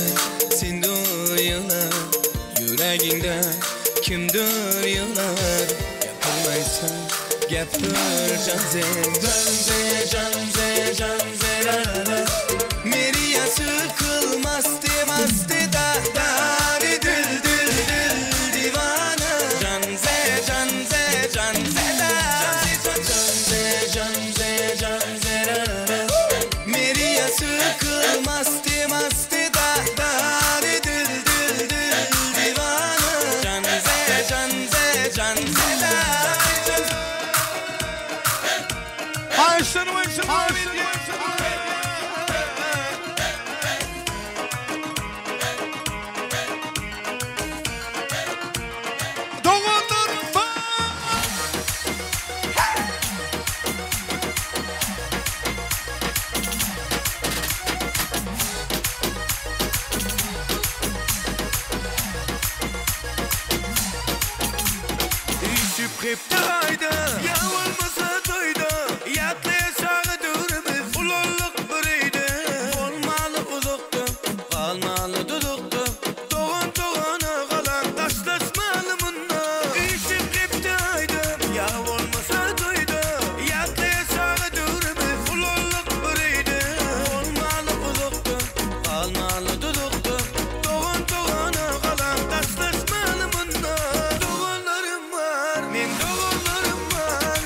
sen duyular Yüreğinde kimdir yılar Yapılmaysan yaptır canze rarara Meriya sıkılmazdı mastı da Dil divana Canze da Canze rarara Meriya sıkılmazdı mastı da Dil divana Canze da Ayşen Kıptaydı, yağılmasa duydu Yatlaya sağı durumuz, ululuk biriydi Olmalı uzuktu, kalmalı duduktu Doğana kalan taşlaşmalı bunlar İşim kıptaydı, yağılmasa duydu Yatlaya sağı durumuz, ululuk biriydi Olmalı uzuktu, kalmalı duduktu Doğana kalan taşlaşmalı bunlar Doğanlarım var, men doğanlarım var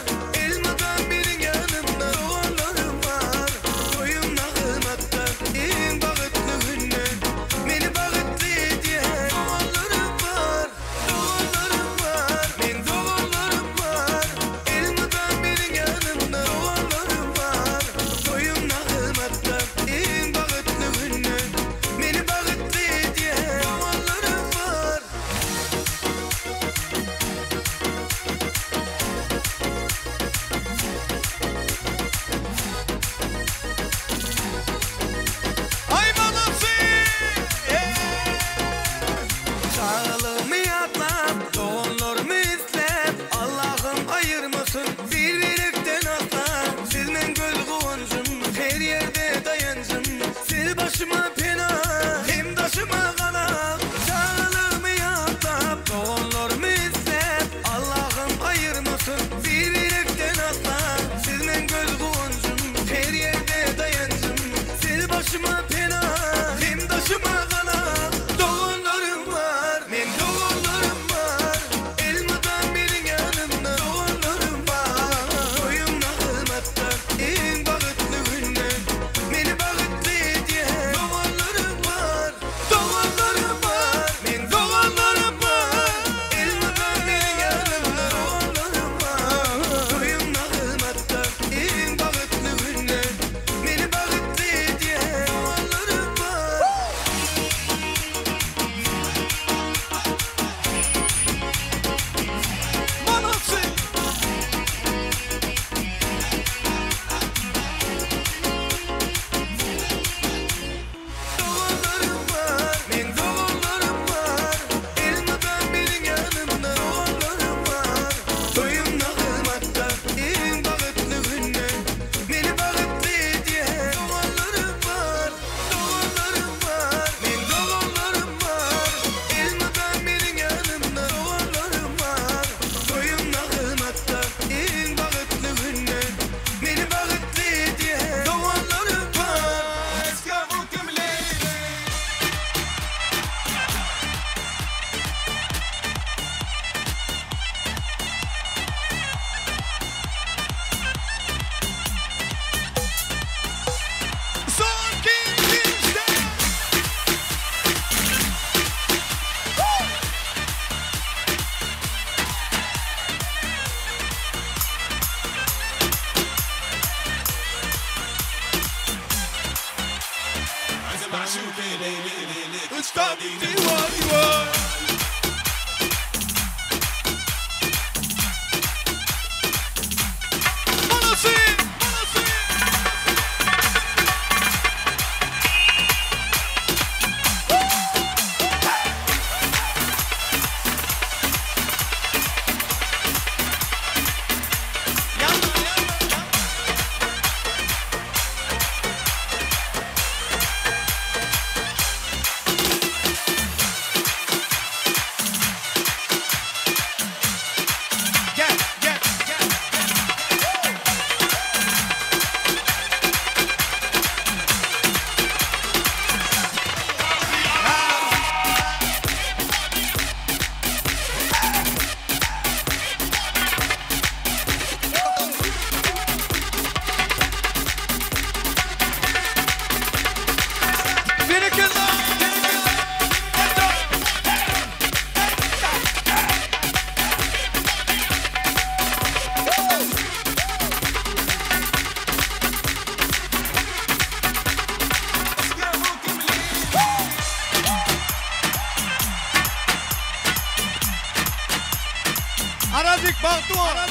Arazik Bahtuan.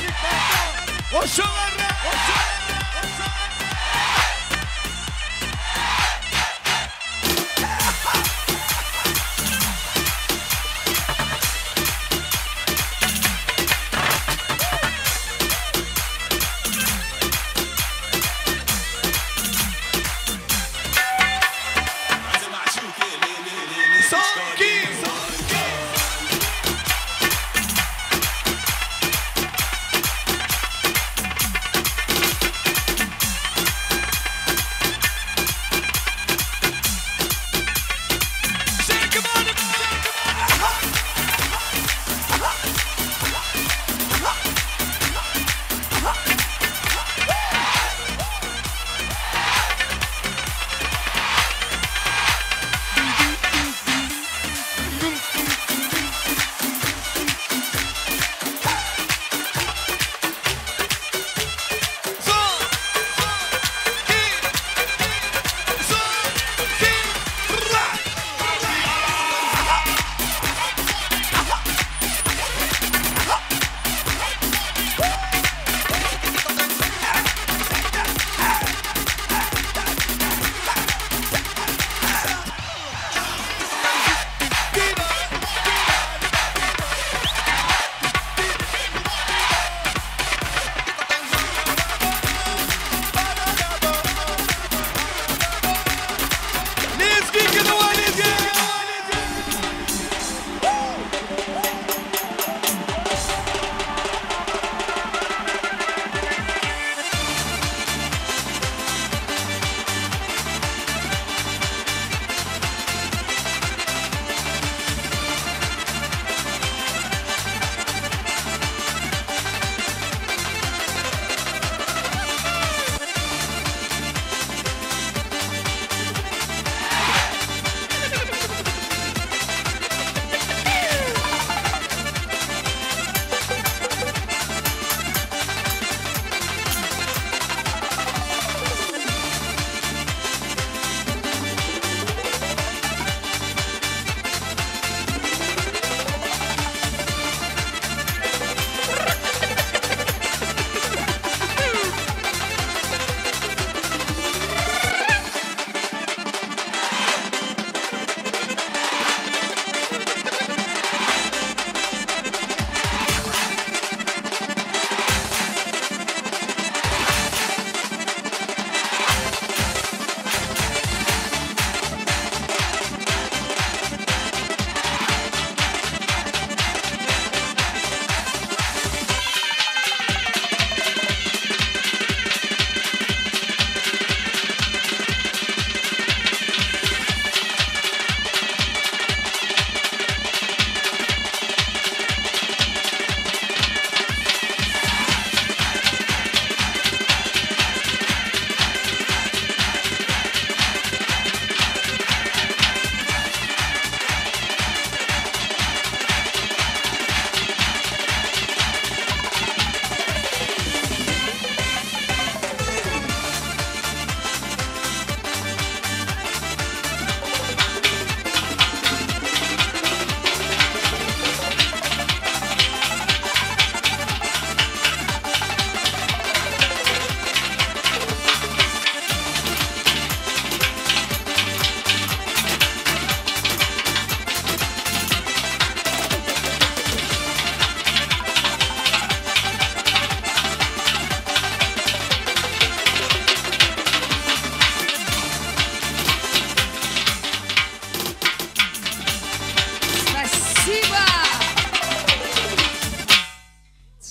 Oşolar.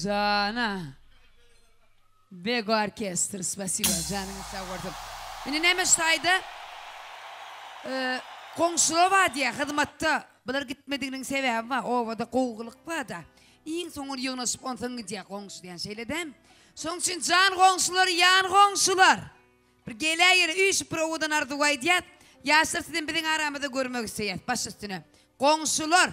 Cana. Beg orkestra, spasiba, canını sağ olsun. Beni ne mesaydı? Komşulova diye hizmette. Bunlar gitmediğinin sebebi var. Ovada kovguluk var da. İyin sonur yığına spontan gidiyor komşu diyen söyledim. Son için can komşular, yan komşular. Bir gele yere üç provadan ardıvay diyet. Yaşar sizin bizim aramada görmek isteyet. Baş üstüne. Komşular.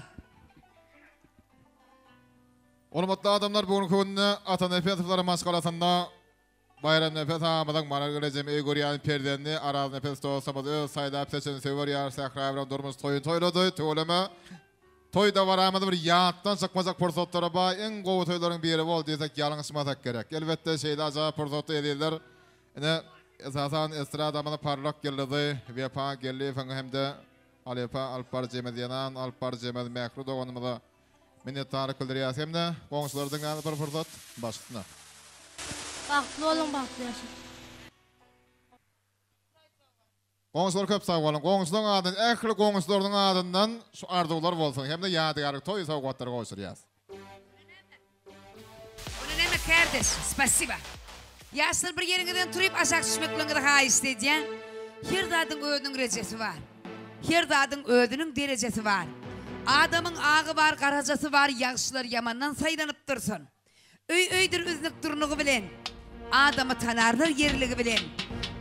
Hormatly adamlar bugün gününe Atan Efesiflere maskalasında Bayram Nefes Hamadan Maral Geleceğim Egoriyan perdenli Araz Nefes Doğusamız öz sayda seçen sever yar sakrayvran durmuş toyun toyladı toylama toyda varamadı bir yattan çıkmazak fırsatlara bay en govu toyların biri bol desek yalanışmasak gerek. Elbette şeyde acayip fırsatı edildiler. Yine esasen estrada amana parlak geldi ve pa geldi hem de Alepa Alpar Cemil Yanan Alpar Cemil Mekru doğanımda minnettarlık bildiriyaz hem de komşulardan bir fırsat başlığına. Baktlı olun, baktlı yaşın. Komşular köp sağ olun. Komşuların adından, ekli komşuların adından şu arzular olsun. Hem de yadigarlık toy savgatları koşturuyaz. Onu neme kardeş, spasiba. Yaşlı bir yerinden turip aşağı düşmekle daha isteyeceğim. Her dadın ödünün derecesi var. Her dadın ödünün derecesi var. Adamın ağı var, karacası var, yaşlılar yamandan saylanıp dursun. Öydir üzlük durnuğu bilen. Adamı tanarlar yerliği bilen.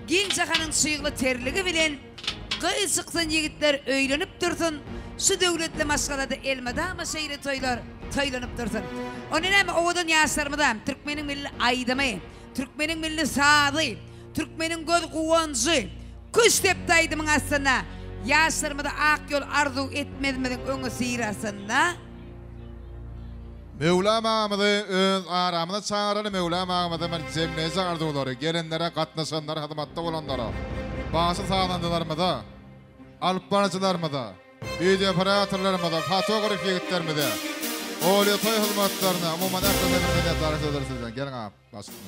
Gençakanın suyuklu terliği bilen. Kıy çıksın yigitler öylenip dursun. Şu devletli maşgalada elmadama şehri toylanıp dursun. Onun hem oğudun yaşlarımda Türkmenin milli aydımı, Türkmenin milli sağdı, Türkmenin göz kuvancı, kuş teptaydımın aslında. Yaşlarımda ak yol arzu etmedimedin öngü sihir aslında. Mevla Mağamıdı öz aramına çağıralı Mevla Mağamıdı cemnezi arzuları, gelenlere, katlaşanlara, hizmatta olanlara, başı sağlandılarımıda, alpbarcılarımıda, video operatörlerimde, fotoğraf yigitlerimde, oğlu toy hizmetlerine, umuman eklemedin minnettarlık söyleriz sizden. Gelin abi, başlayın.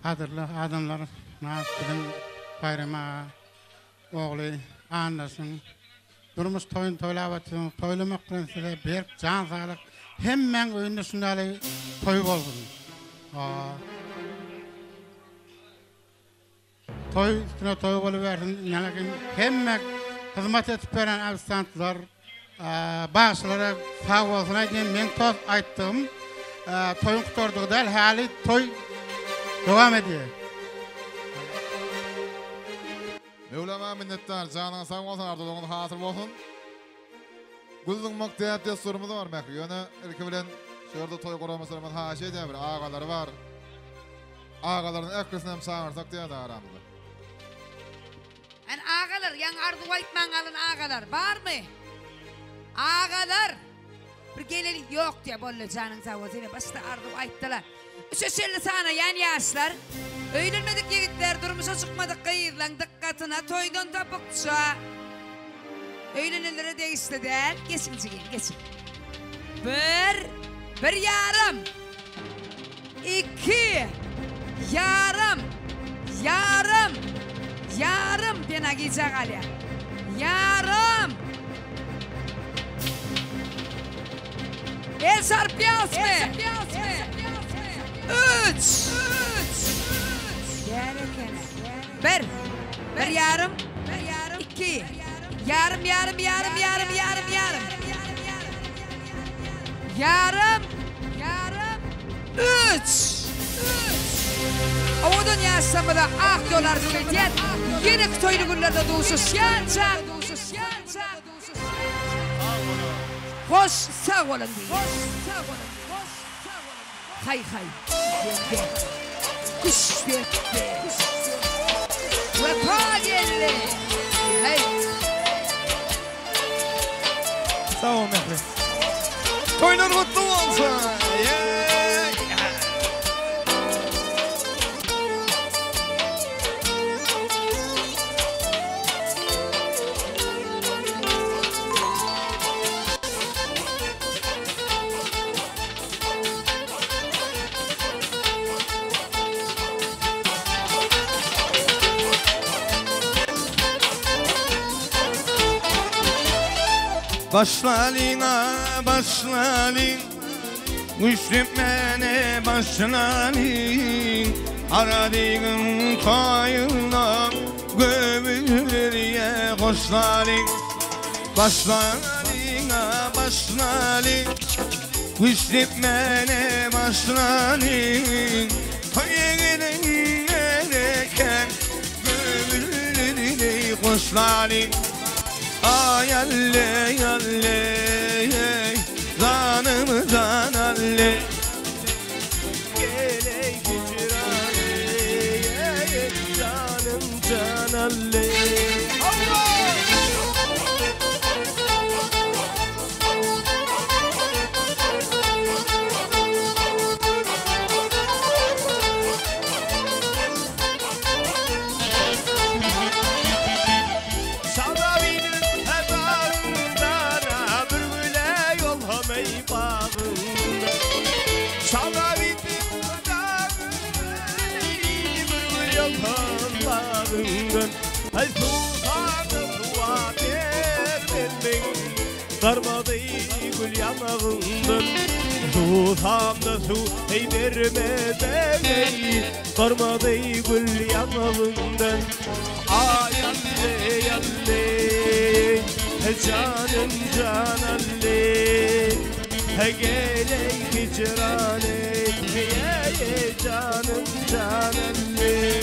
Adırlı adamlar, bizim bayrama, oğlu, anlasın, durmuş toyun toylavatın, toylamak prensile bir can sağlık, hemen önünde şundalı toy olsun. Toy üstüne toy oluversin, yani hemen hizmet etip veren abistantlar, başlara sağ olsun diye ben toz ayttım, toyun kutorduğu değil, hali toy devam ediyor. Mevlama minnettar, canına sağ olsun, ardılığın hatır olsun. Gülün maktiyat diye sorumuz var mekri. Yöne ilki bilen şurada toy koramaslarımın haşi diye bir ağaları var. Ağaların eklisini hem sağırsak diye de aramızda. Yani ağalar, yan ardu aytman alın ağalar var mı? Ağalar. Bir geleli yok diye bolle canın sağ olsun. Başta ardu ayttılar. Şöyle sana yan yaşlar. Öylülmedik yigitler, durmuşa çıkmadık kıyırlan dikkatine toydan tapıkça. Öylülülere de istediler. Geçin çıkayım, geçin. Bir yarım. 2 yarım. Yarım bana giyecek Ali. Yarım. El sarpiyaz mı? 3 Bir yarım. 2 yarım. Yarım. 3 Oğudun yaşamada ak yol arzu ediyet. Yine toylu günlerde doğuşuz. Yanacak. Hoş sağ olun diye. Hay. Kuş verdi. Vefa geldi. Hey. Sağ ol Mehmet. Toylar mutlu olsun. Başlalina, Güçlüp mene başlanin aradığın toyuna gömülüye koşlanin başlarına başlanin Güçlüp mene başlanin toyuna gereken gömülüye koşlanin Ay alle alle canım can alle Geley gücürane canım can alle Ay sultanım suater bendin Darmadı gül yanağından Sultanım su ey vermeden ey Darmadı gül yanağından Ay alle alle canım can alle Geley hicrane canım can alle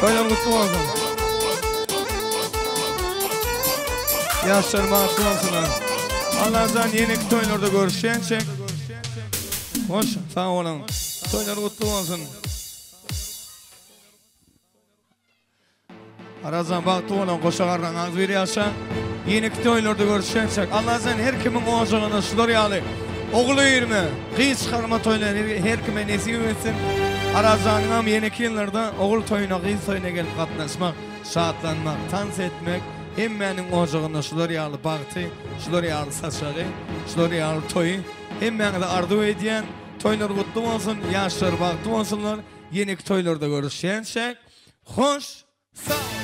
Toylar kutlu olsun. Yaşlarıma kutlu olsunlar. Allah'tan yeni toylarda görüşeceğiz. Hoş, sağ olun. Toylar kutlu olsun. Arazan baktı olan koşakardan az bir yaşa. Yeni toylarda görüşeceğiz. Allah'tan her kimin oğuzağına sular yağlı. Oğlu yirmi, kız çıkarma toyları her kime nesip etsin. Arazan'ın yeni yıllarda oğul toyuna, kız toyuna gelip katlaşmak, şahatlanmak, dans etmek, hemmenin oğuzağına sular yağlı baktı, sular yağlı saçağı, sular yağlı toyu, hemmenin de ardu ediyen, toylar kutlu olsun, yaşlar baktı olsunlar, yeni toylarda görüşeceğiz. Hoş, sağ